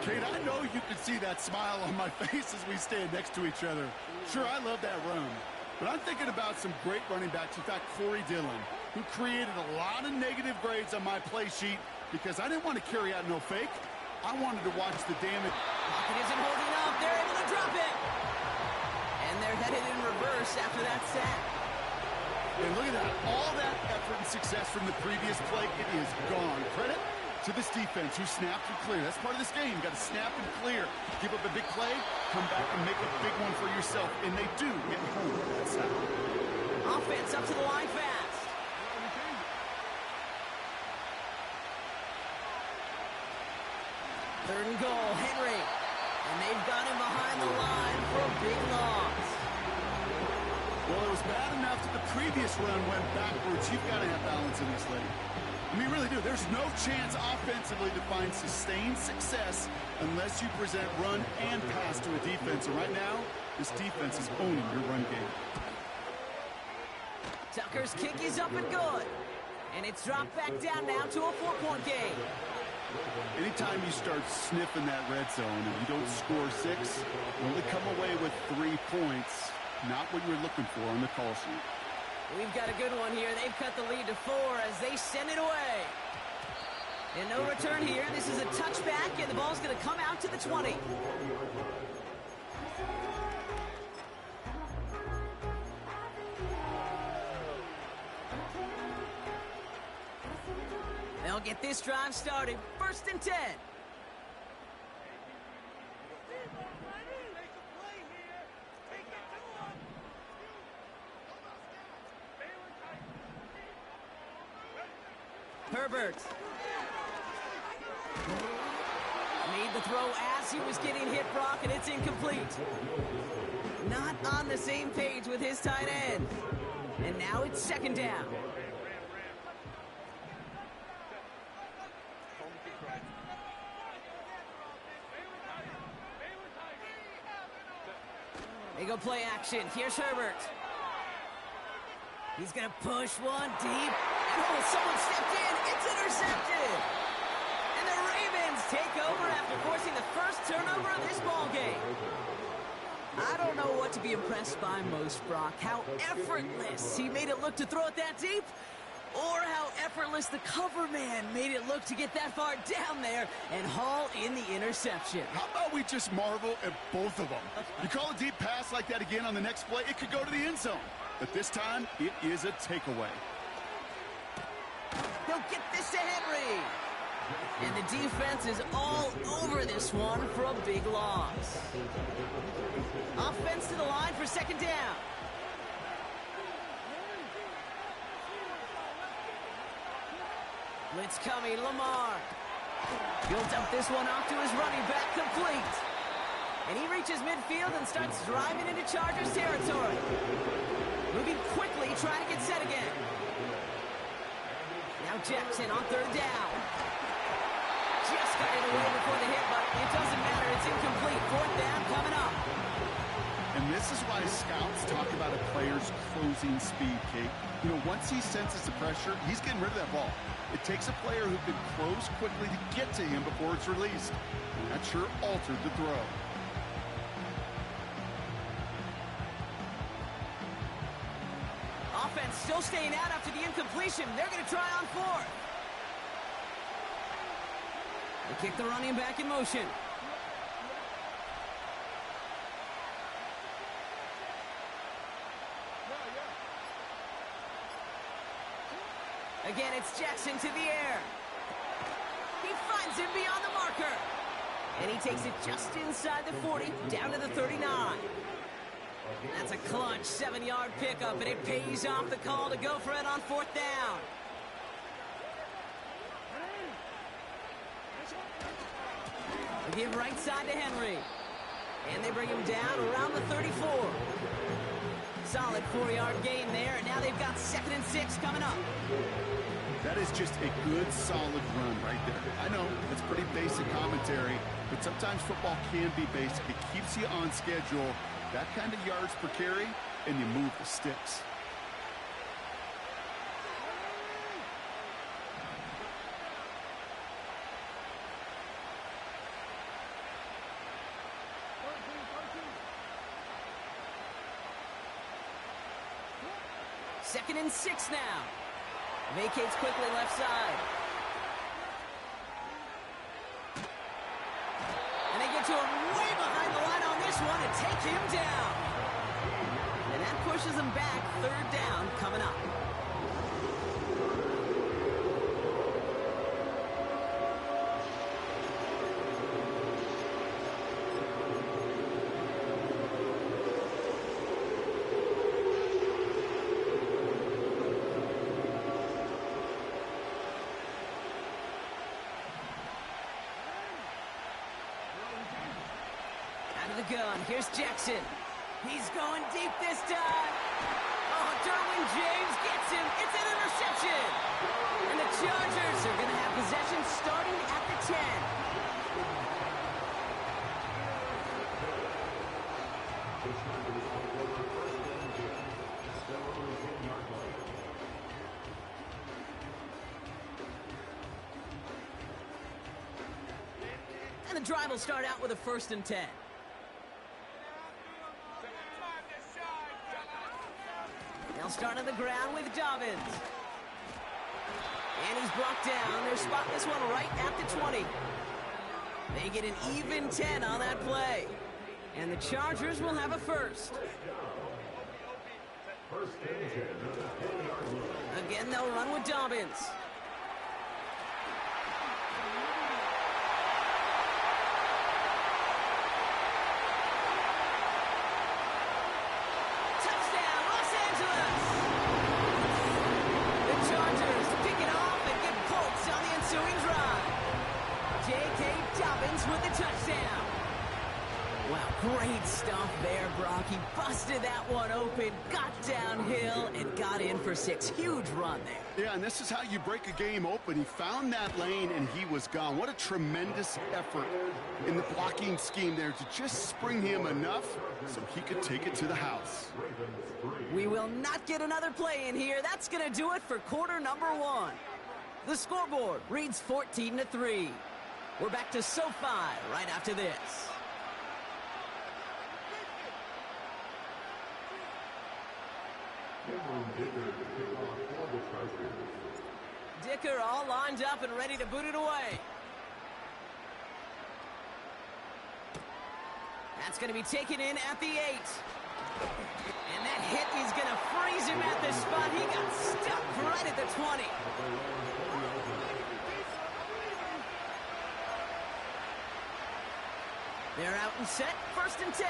Kate, I know you can see that smile on my face as we stand next to each other. Sure, I love that run, but I'm thinking about some great running backs. In fact, Corey Dillon, who created a lot of negative grades on my play sheet because I didn't want to carry out no fake. I wanted to watch the damage. Lockett isn't holding up. They're able to drop it. And they're headed in reverse after that sack. And look at that. All that effort and success from the previous play, it is gone. Credit to this defense who snapped and clear. That's part of this game. You got to snap and clear. Give up a big play, come back and make a big one for yourself. And they do get home with that sack. Offense up to the line fast. Third and goal, Henry. And they've got him behind the line for a big loss. Well, it was bad enough that the previous run went backwards. You've got to have balance in this league. I mean, you really do. There's no chance offensively to find sustained success unless you present run and pass to a defense. And right now, this defense is owning your run game. Tucker's kick is up and good. And it's dropped back down now to a 4-point game. Anytime you start sniffing that red zone and you don't score 6, you only come away with 3 points. Not what you're looking for on the call sheet. We've got a good one here. They've cut the lead to 4 as they send it away. And no return here. This is a touchback, and the ball's going to come out to the 20. They'll get this drive started. 1st and 10. Herbert made the throw as he was getting hit, Brock, and it's incomplete. Not on the same page with his tight end. And now it's 2nd down. They go play action. Here's Herbert. He's going to push one deep. Oh, someone stepped in. It's intercepted. And the Ravens take over after forcing the first turnover of this ball game. I don't know what to be impressed by most, Brock. How effortless he made it look to throw it that deep, or how effortless the cover man made it look to get that far down there and haul in the interception. How about we just marvel at both of them? You call a deep pass like that again on the next play, it could go to the end zone. But this time, it is a takeaway. He'll get this to Henry. And the defense is all over this one for a big loss. Offense to the line for 2nd down. Blitz coming, Lamar. He'll dump this one off to his running back, complete. And he reaches midfield and starts driving into Chargers territory. Moving quickly, trying to get set again. Now Jackson on 3rd down. Just got it away before the hit, but it doesn't matter. It's incomplete. 4th down coming up. And this is why scouts talk about a player's closing speed, Kate. You know, once he senses the pressure, he's getting rid of that ball. It takes a player who can close quickly to get to him before it's released. And that sure altered the throw. Offense still staying out after the incompletion. They're going to try on 4th. They kick the running back in motion. Again, it's Jackson to the air. He finds him beyond the marker. And he takes it just inside the 40, down to the 39. That's a clutch 7-yard pickup, and it pays off the call to go for it on 4th down. They give right side to Henry. And they bring him down around the 34. Solid 4-yard gain there, and now they've got 2nd and 6 coming up. That is just a good, solid run right there. I know, it's pretty basic commentary, but sometimes football can be basic. It keeps you on schedule. That kind of yards per carry, and you move the sticks. Second and 6 now. Vacates quickly left side. to him way behind the line on this one and take him down. And that pushes him back. Third down coming up. The gun. Here's Jackson. He's going deep this time. Oh, Derwin James gets him. It's an interception. And the Chargers are going to have possession starting at the 10. And the drive will start out with a 1st and 10. They'll start on the ground with Dobbins. And he's brought down. They're spotting this one right at the 20. They get an even 10 on that play. And the Chargers will have a 1st. Again, they'll run with Dobbins. With the touchdown. Wow, great stuff there, Brock. He busted that one open, got downhill, and got in for 6. Huge run there. Yeah, and this is how you break a game open. He found that lane, and he was gone. What a tremendous effort in the blocking scheme there to just spring him enough so he could take it to the house. We will not get another play in here. That's going to do it for quarter number 1. The scoreboard reads 14-3. We're back to SoFi right after this. Dicker all lined up and ready to boot it away. That's going to be taken in at the 8. And that hit is going to freeze him at the spot. He got stuck right at the 20. They're out and set, 1st and 10.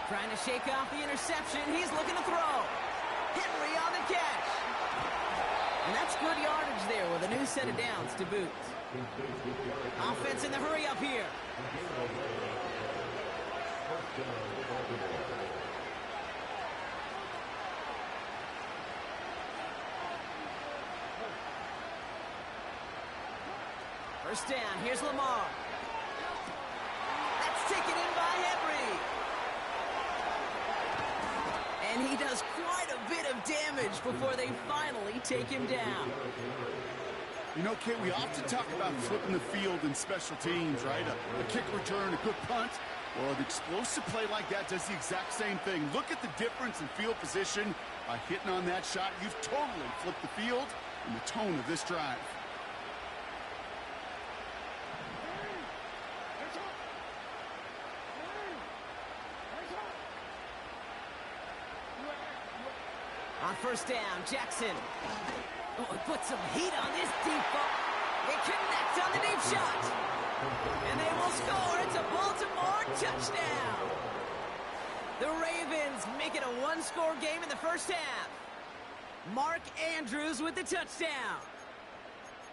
Trying to shake off the interception. He's looking to throw. Henry on the catch. And that's good yardage there with a new set of downs to boot. Offense in the hurry up here. First down, here's Lamar. That's taken in by Henry. And he does quite a bit of damage before they finally take him down. You know, Kate, we often talk about flipping the field in special teams, right? A kick return, a good punt. Well, an explosive play like that does the exact same thing. Look at the difference in field position by hitting on that shot. You've totally flipped the field and the tone of this drive. On first down, Jackson. Oh, he put some heat on this deep ball. They connect on the deep shot. And they will score. It's a Baltimore touchdown. The Ravens make it a one-score game in the first half. Mark Andrews with the touchdown.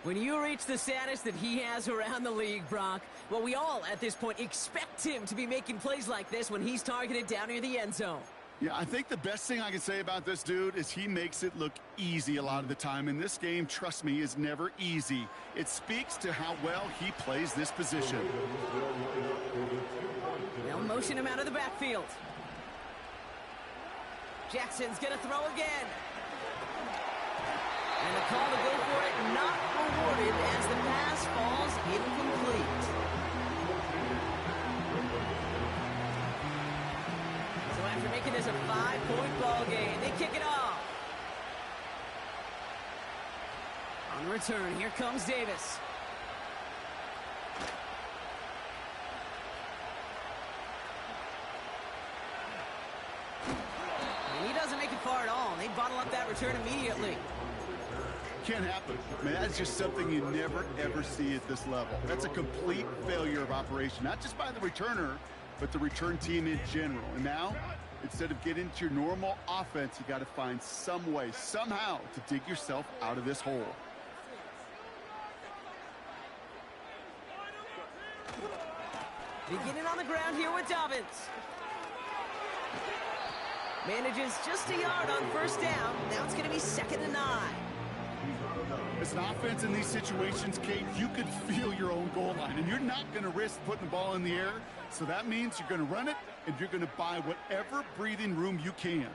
When you reach the status that he has around the league, Brock, well, we all at this point expect him to be making plays like this when he's targeted down near the end zone. Yeah, I think the best thing I can say about this dude is he makes it look easy a lot of the time. And this game, trust me, is never easy. It speaks to how well he plays this position. They'll motion him out of the backfield. Jackson's going to throw again. And the call to go for it not rewarded as the pass falls incomplete. So after making this a 5-point ball game, they kick it off. On the return, here comes Davis. far at all, and they bottle up that return immediately. Can't happen. I mean, that's just something you never, ever see at this level. That's a complete failure of operation, not just by the returner, but the return team in general. And now, instead of getting into your normal offense, you got to find some way, somehow, to dig yourself out of this hole. Beginning on the ground here with Dobbins. Manages just a yard on first down. Now it's going to be 2nd and 9. As an offense in these situations, Kate, you could feel your own goal line, and you're not going to risk putting the ball in the air. So that means you're going to run it, and you're going to buy whatever breathing room you can.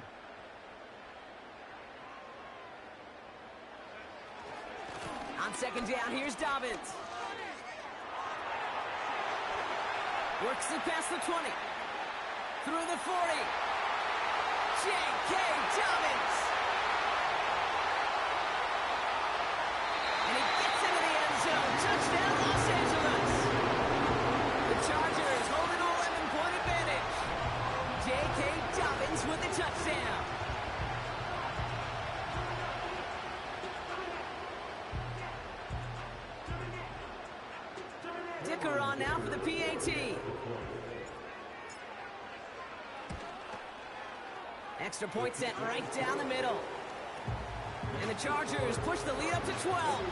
On 2nd down, here's Dobbins. Works it past the 20. Through the 40. J.K. Dobbins. And he gets into the end zone. Touchdown, Los Angeles. The Chargers hold an 11-point advantage. J.K. Dobbins with the touchdown. Dicker on now for the PAT. Extra point sent right down the middle. And the Chargers push the lead up to 12.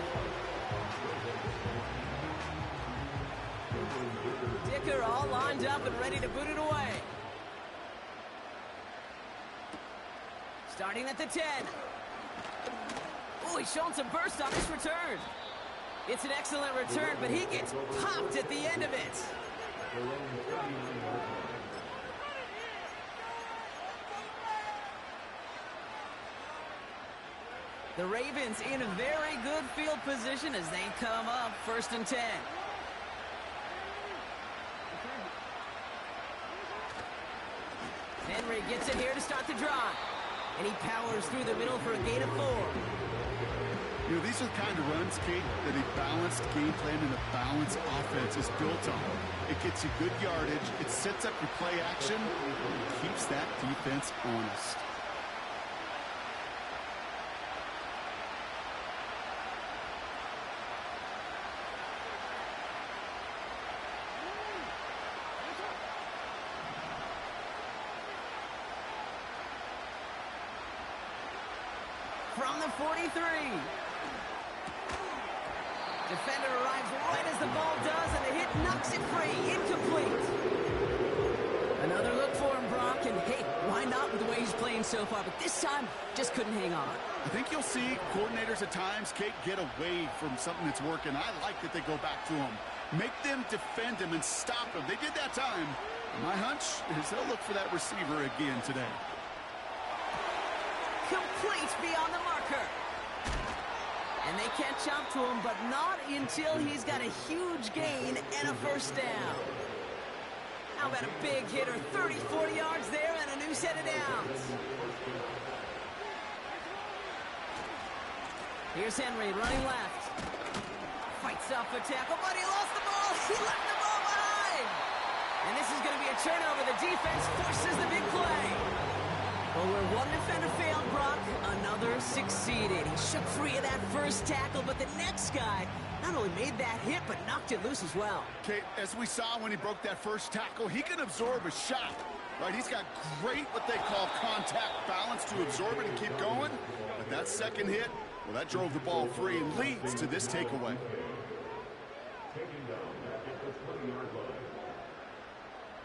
Dicker all lined up and ready to boot it away. Starting at the 10. Oh, he's showing some burst on this return. It's an excellent return, but he gets popped at the end of it. The Ravens in a very good field position as they come up 1st and 10. Henry gets it here to start the drive. And he powers through the middle for a gain of 4. You know, these are the kind of runs, Kate, that a balanced game plan and a balanced offense is built on. It gets you good yardage, it sets up your play action, and it keeps that defense honest. From the 43. Defender arrives right as the ball does, and the hit knocks it free. Incomplete. Another look for him, Brock, and hey, why not with the way he's playing so far? But this time, just couldn't hang on. I think you'll see coordinators at times, Kate, get away from something that's working. I like that they go back to him. Make them defend him and stop him. They did that time. My hunch is they'll look for that receiver again today. Complete beyond the marker. And they can't jump to him, but not until he's got a huge gain and a first down. How about a big hitter, 30, 40 yards there and a new set of downs. Here's Henry running left. Fights off the tackle, but he lost the ball. He left the ball behind. And this is going to be a turnover. The defense forces the big play. Well, where one defender failed, Brock, another succeeded. He shook free of that first tackle, but the next guy not only made that hit, but knocked it loose as well. Okay, as we saw when he broke that first tackle, he can absorb a shot, right? He's got great, what they call contact balance to absorb it and keep going. But that second hit, well, that drove the ball free and leads to this takeaway.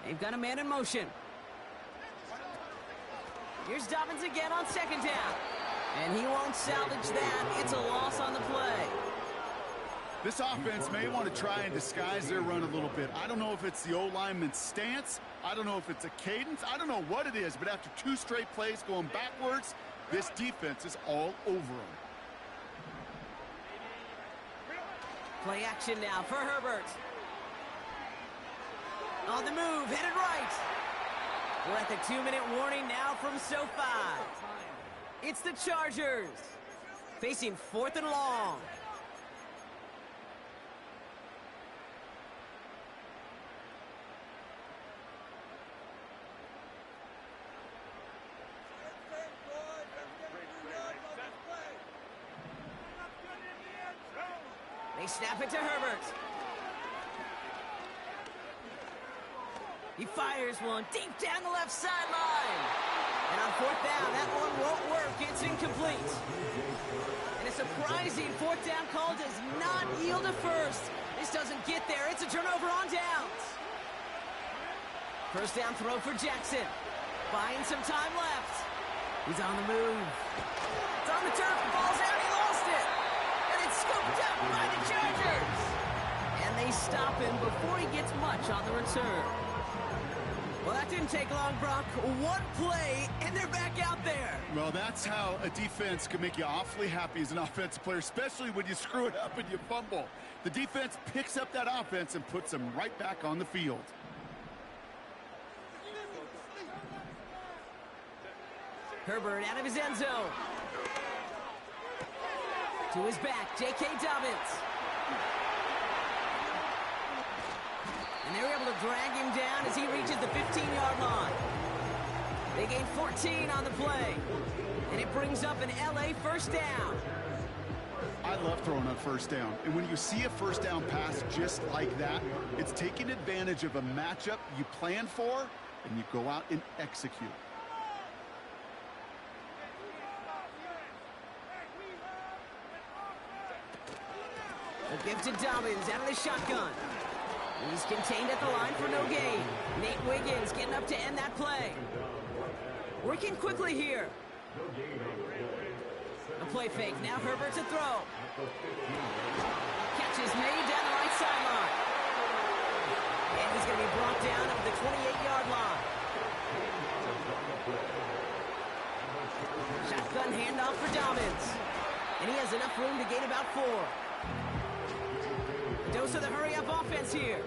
They've got a man in motion. Here's Dobbins again on 2nd down. And he won't salvage that. It's a loss on the play. This offense may want to try and disguise their run a little bit. I don't know if it's the O-lineman's stance. I don't know if it's a cadence. I don't know what it is. But after 2 straight plays going backwards, this defense is all over them. Play action now for Herbert. On the move, headed right. We're at the 2-minute warning now from SoFi. It's the Chargers facing 4th and long. snap it to Herbert. He fires one deep down the left sideline. And on fourth down, that one won't work. It's incomplete. And a surprising fourth down call does not yield a first. This doesn't get there. It's a turnover on downs. First down throw for Jackson. Buying some time left. He's on the move. It's on the turf. The ball's out. He lost it. And it's scooped up by the Chargers. And they stop him before he gets much on the return. Well, that didn't take long, Brock. One play, and they're back out there. Well, that's how a defense can make you awfully happy as an offensive player, especially when you screw it up and you fumble. The defense picks up that offense and puts them right back on the field. Herbert out of his end zone. To his back, J.K. Dobbins. And they were able to drag him down as he reaches the 15-yard line. They gain 14 on the play. And it brings up an L.A. first down. I love throwing on first down. And when you see a first down pass just like that, it's taking advantage of a matchup you plan for, and you go out and execute. A gift to Dobbins out of the shotgun. He's contained at the line for no gain. Nate Wiggins getting up to end that play. Working quickly here. A play fake. Now Herbert to throw. Catch is made down the right sideline. And he's going to be brought down at the 28-yard line. Shotgun handoff for Dobbins. And he has enough room to gain about 4. A dose of the hurry-up offense here.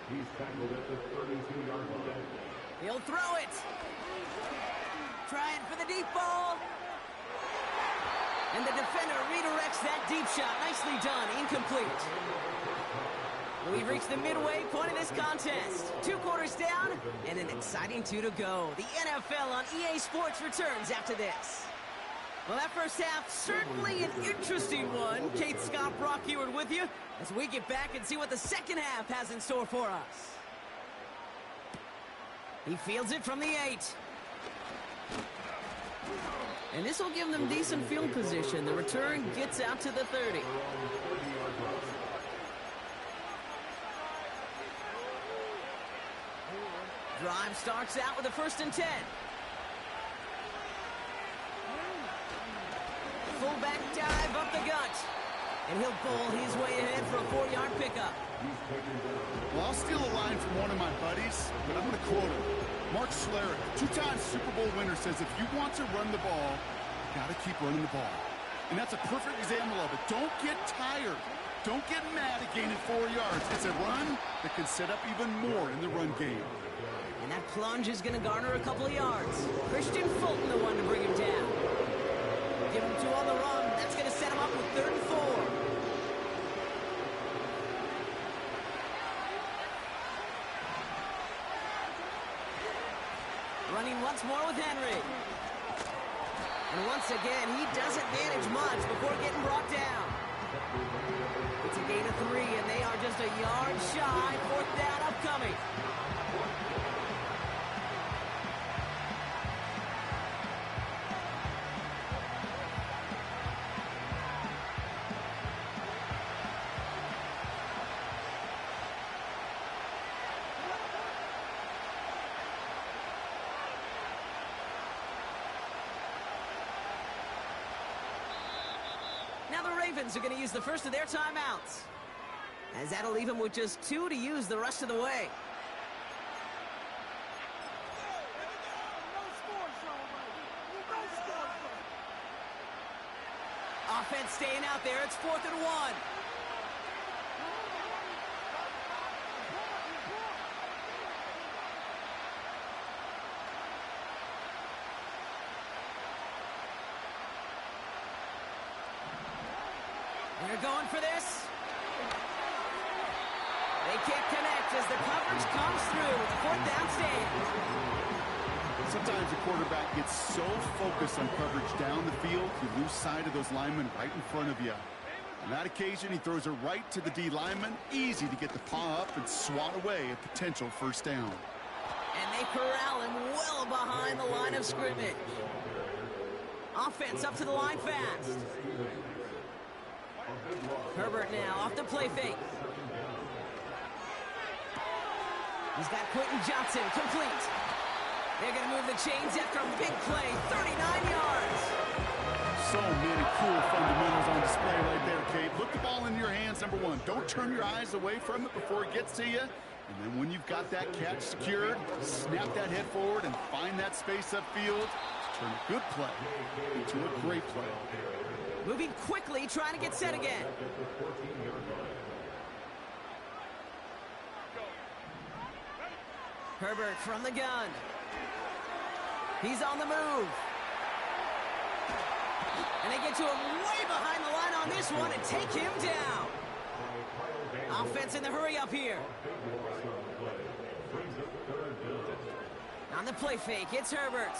He's tackled at the 32-yard line. He'll throw it. Trying for the deep ball. And the defender redirects that deep shot. Nicely done. Incomplete. We've reached the midway point of this contest. 2 quarters down and an exciting 2 to go. The NFL on EA Sports returns after this. Well, that first half, certainly an interesting one. Kate Scott, Brock Heward with you as we get back and see what the second half has in store for us. He fields it from the 8. And this will give them decent field position. The return gets out to the 30. Drive starts out with a 1st and 10. Fullback dive up the gut. And he'll bowl his way ahead for a 4-yard pickup. Well, I'll steal a line from one of my buddies, but I'm going to quote him. Mark Schlereth, 2-time Super Bowl winner, says if you want to run the ball, you got to keep running the ball. And that's a perfect example of it. Don't get tired. Don't get mad at gaining 4 yards. It's a run that can set up even more in the run game. And that plunge is going to garner a couple of yards. Christian Fulton, the one to bring him down. Give him 2 on the run. That's going to set him up with 3rd and 4. Running once more with Henry. And once again, he doesn't manage much before getting brought down. It's a gain of 3, and they are just a yard shy. 4th down upcoming. Now the Ravens are going to use the first of their timeouts, as that'll leave them with just 2 to use the rest of the way. Offense staying out there. It's 4th and 1. They're going for this. They can't connect as the coverage comes through with the 4th down stand. Sometimes a quarterback gets so focused on coverage down the field, you lose sight of those linemen right in front of you. On that occasion, he throws it right to the D lineman. Easy to get the paw up and swat away a potential first down. And they corral him well behind the line of scrimmage. Offense up to the line fast. Herbert now off the play fake. He's got Quentin Johnson complete. They're going to move the chains after a big play, 39 yards. So many cool fundamentals on display right there, Kate. Look the ball in your hands, number one. Don't turn your eyes away from it before it gets to you. And then when you've got that catch secured, snap that head forward and find that space upfield to turn a good play into a great play. Moving quickly, trying to get set again. Herbert from the gun. He's on the move. And they get to him way behind the line on this one and take him down. Offense in the hurry up here. On the play fake, it's Herbert.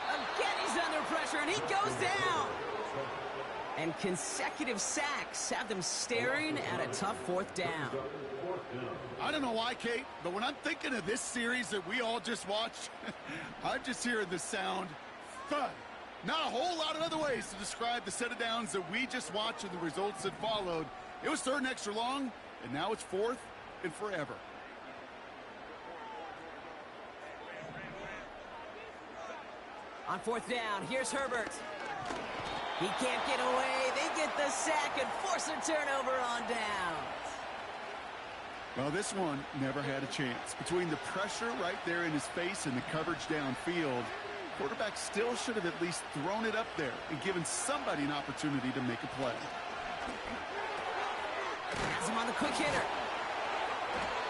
Again, he's under pressure, and he goes down. And consecutive sacks have them staring at a tough fourth down. I don't know why, Kate, but when I'm thinking of this series that we all just watched, I'm just hearing the sound thud. Not a whole lot of other ways to describe the set of downs that we just watched and the results that followed. It was third and extra long, and now it's fourth and forever. On fourth down, here's Herbert. He can't get away. They get the sack and force a turnover on downs. Well, this one never had a chance. Between the pressure right there in his face and the coverage downfield, quarterback still should have at least thrown it up there and given somebody an opportunity to make a play. Has him on the quick hitter.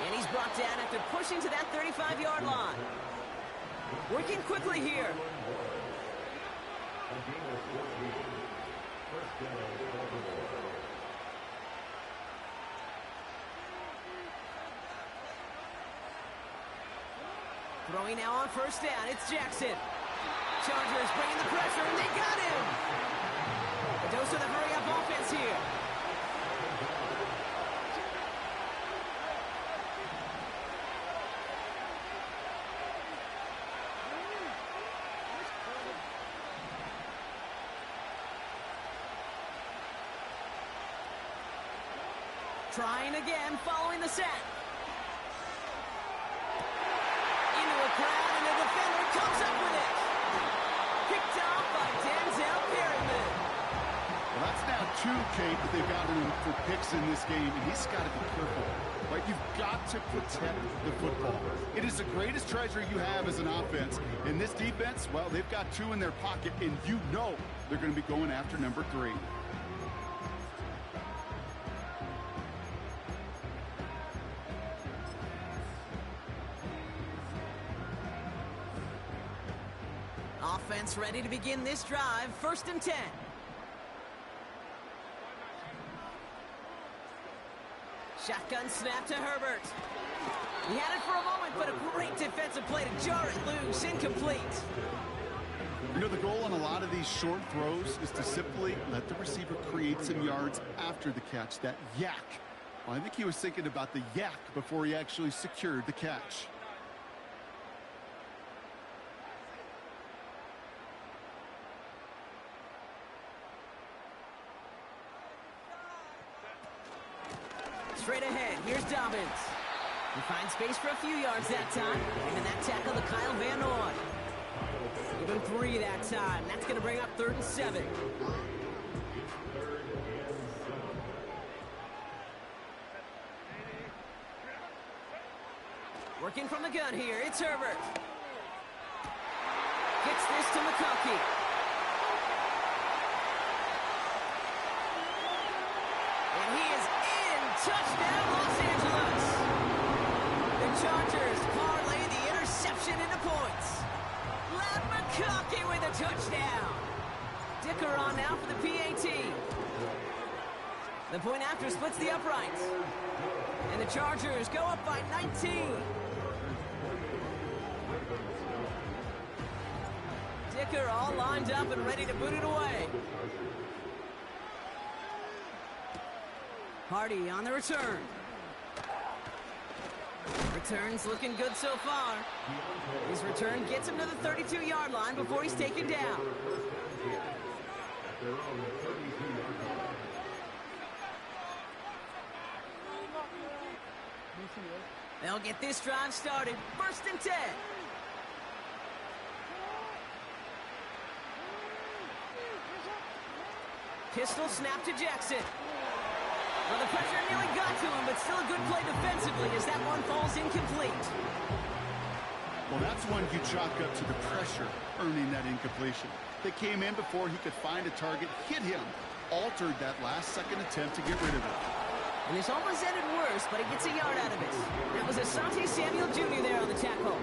And he's brought down after pushing to that 35-yard line. Working quickly here. Throwing now on first down, it's Jackson. Chargers bringing the pressure, and they got him. A dose of the hurry-up offense here. Trying again, following the sack. Into a crowd, and the defender comes up with it. Picked off by Denzel Perryman. Well, that's now two, Kate, that they've gotten him for picks in this game, and he's got to be careful. Right? You've got to protect the football. It is the greatest treasure you have as an offense. In this defense, well, they've got two in their pocket, and you know they're going to be going after number 3. Offense ready to begin this drive. 1st and 10. Shotgun snap to Herbert. He had it for a moment, but a great defensive play to jar it loose. Incomplete. You know, the goal on a lot of these short throws is to simply let the receiver create some yards after the catch. That yak. Well, I think he was thinking about the yak before he actually secured the catch. Straight ahead, here's Dobbins. He finds space for a few yards that time. And that tackle to Kyle Van Noy. Give him 3 that time. That's going to bring up 3rd and 7. Working from the gun here, it's Herbert. Gets this to McConkey. And he is in. Touchdown, Los Angeles. The Chargers parlay the interception into points. Ladd McConkey with a touchdown. Dicker on now for the PAT. The point after splits the uprights. And the Chargers go up by 19. Dicker all lined up and ready to boot it away. Hardy on the return. Return's looking good so far. His return gets him to the 32-yard line before he's taken down. They'll get this drive started. 1st and 10. Pistol snap to Jackson. Well, the pressure nearly got to him, but still a good play defensively as that one falls incomplete. Well, that's one you chalk up to the pressure earning that incompletion. They came in before he could find a target, hit him, altered that last-second attempt to get rid of it. And this almost ended worse, but he gets a yard out of it. That was Asante Samuel Jr. there on the tackle.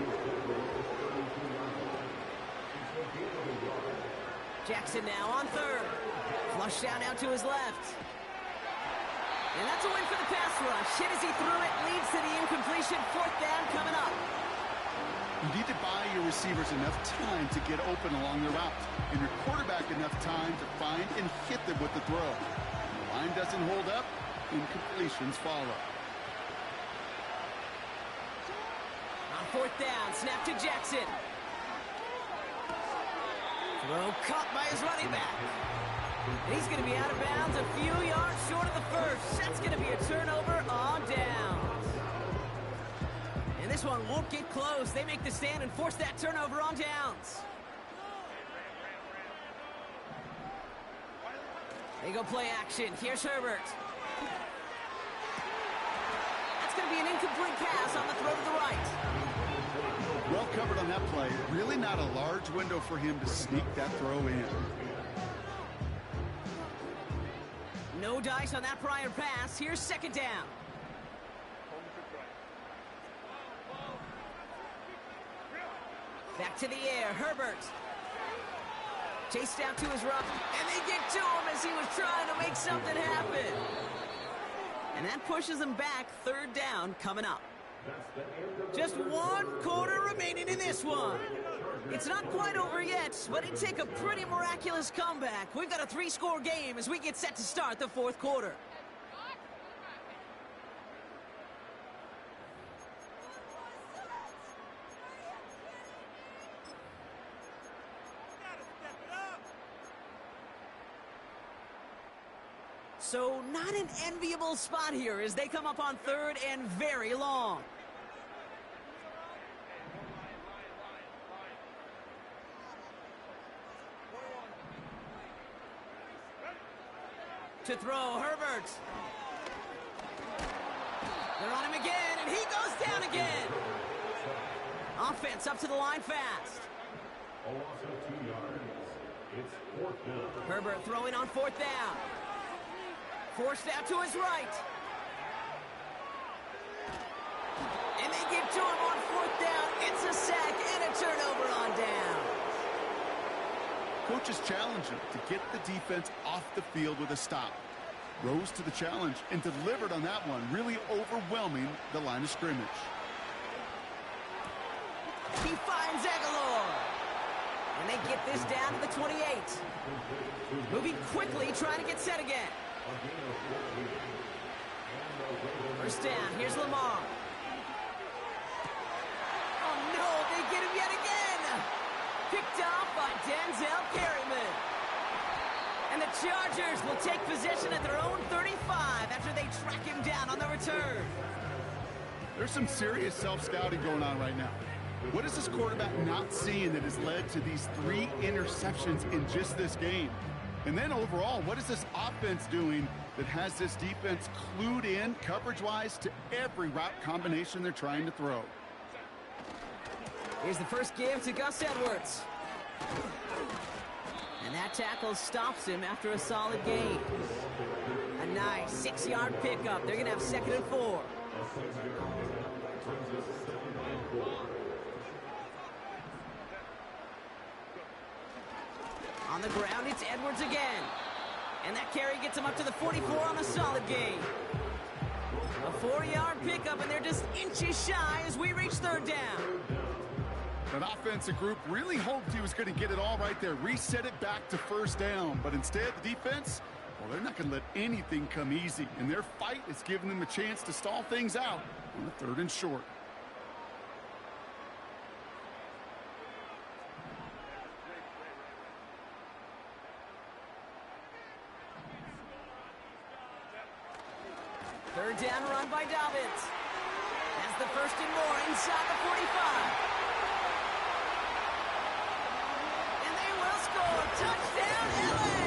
Jackson now on 3rd. Flush down out to his left. And that's a win for the pass rush. Hit as he threw it, leads to the incompletion. 4th down coming up. You need to buy your receivers enough time to get open along the route, and your quarterback enough time to find and hit them with the throw. The line doesn't hold up, incompletions follow. On 4th down, snap to Jackson. Throw caught by his running back. And he's going to be out of bounds a few yards short of the first. That's going to be a turnover on downs. And this one won't get close. They make the stand and force that turnover on downs. They go play action. Here's Herbert. That's going to be an incomplete pass on the throw to the right. Well covered on that play. Really not a large window for him to sneak that throw in. No dice on that prior pass. Here's 2nd down. Back to the air. Herbert. Chased out to his right. And they get to him as he was trying to make something happen. And that pushes him back. 3rd down coming up. Just 1 quarter remaining in this one. It's not quite over yet, but it'd take a pretty miraculous comeback. We've got a 3-score game as we get set to start the 4th quarter. So not an enviable spot here as they come up on 3rd and very long. To throw, Herbert. They're on him again, and he goes down again. Offense up to the line fast. A loss of 2 yards. It's 4th down. Herbert throwing on 4th down. Forced out to his right. And they get to him on 4th down. It's a sack and a turnover on down. Coaches challenge him to get the defense off the field with a stop. Rose to the challenge and delivered on that one, really overwhelming the line of scrimmage. He finds Aguilar. And they get this down to the 28. Moving quickly, trying to get set again. 1st down, here's Lamar. Oh no, they get him yet again! Picked off by Denzel Perryman. And the Chargers will take possession at their own 35 after they track him down on the return. There's some serious self-scouting going on right now. What is this quarterback not seeing that has led to these 3 interceptions in just this game? And then overall, what is this offense doing that has this defense clued in coverage-wise to every route combination they're trying to throw? Here's the first give to Gus Edwards. And that tackle stops him after a solid gain. A nice 6-yard pickup. They're going to have 2nd and 4. On the ground, it's Edwards again. And that carry gets him up to the 44 on a solid gain. A 4-yard pickup, and they're just inches shy as we reach 3rd down. That offensive group really hoped he was going to get it all right there, reset it back to 1st down. But instead, the defense, Well, they're not going to let anything come easy, and their fight is giving them a chance to stall things out on the 3rd and short. Third down run by Dobbins. Has the 1st and more inside the 45. And they will score. Touchdown, LA!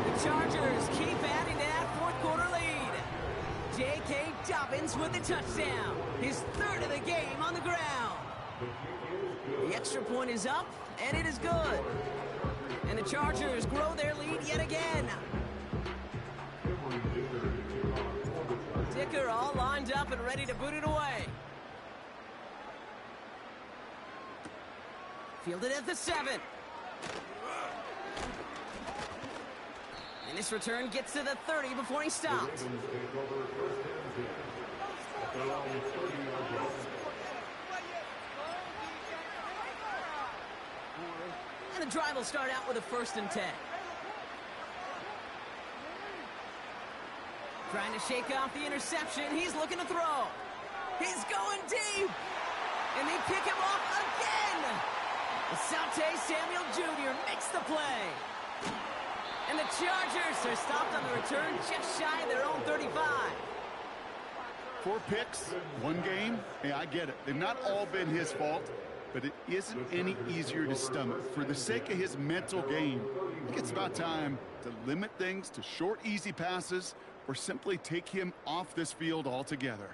The Chargers keep adding to that 4th quarter lead. J.K. Dobbins with the touchdown. His 3rd of the game on the ground. The extra point is up, and it is good. And the Chargers grow their lead yet again. Dicker all lined up and ready to boot it away. Fielded at the 7. And this return gets to the 30 before he stopped. And the drive will start out with a 1st and 10. Trying to shake off the interception. He's looking to throw. He's going deep. And they pick him off again. Asante Samuel Jr. makes the play. And the Chargers are stopped on the return just shy of their own 35. 4 picks, 1 game. Yeah, I get it. They've not all been his fault, but it isn't any easier to stomach. For the sake of his mental game, I think it's about time to limit things to short, easy passes or simply take him off this field altogether.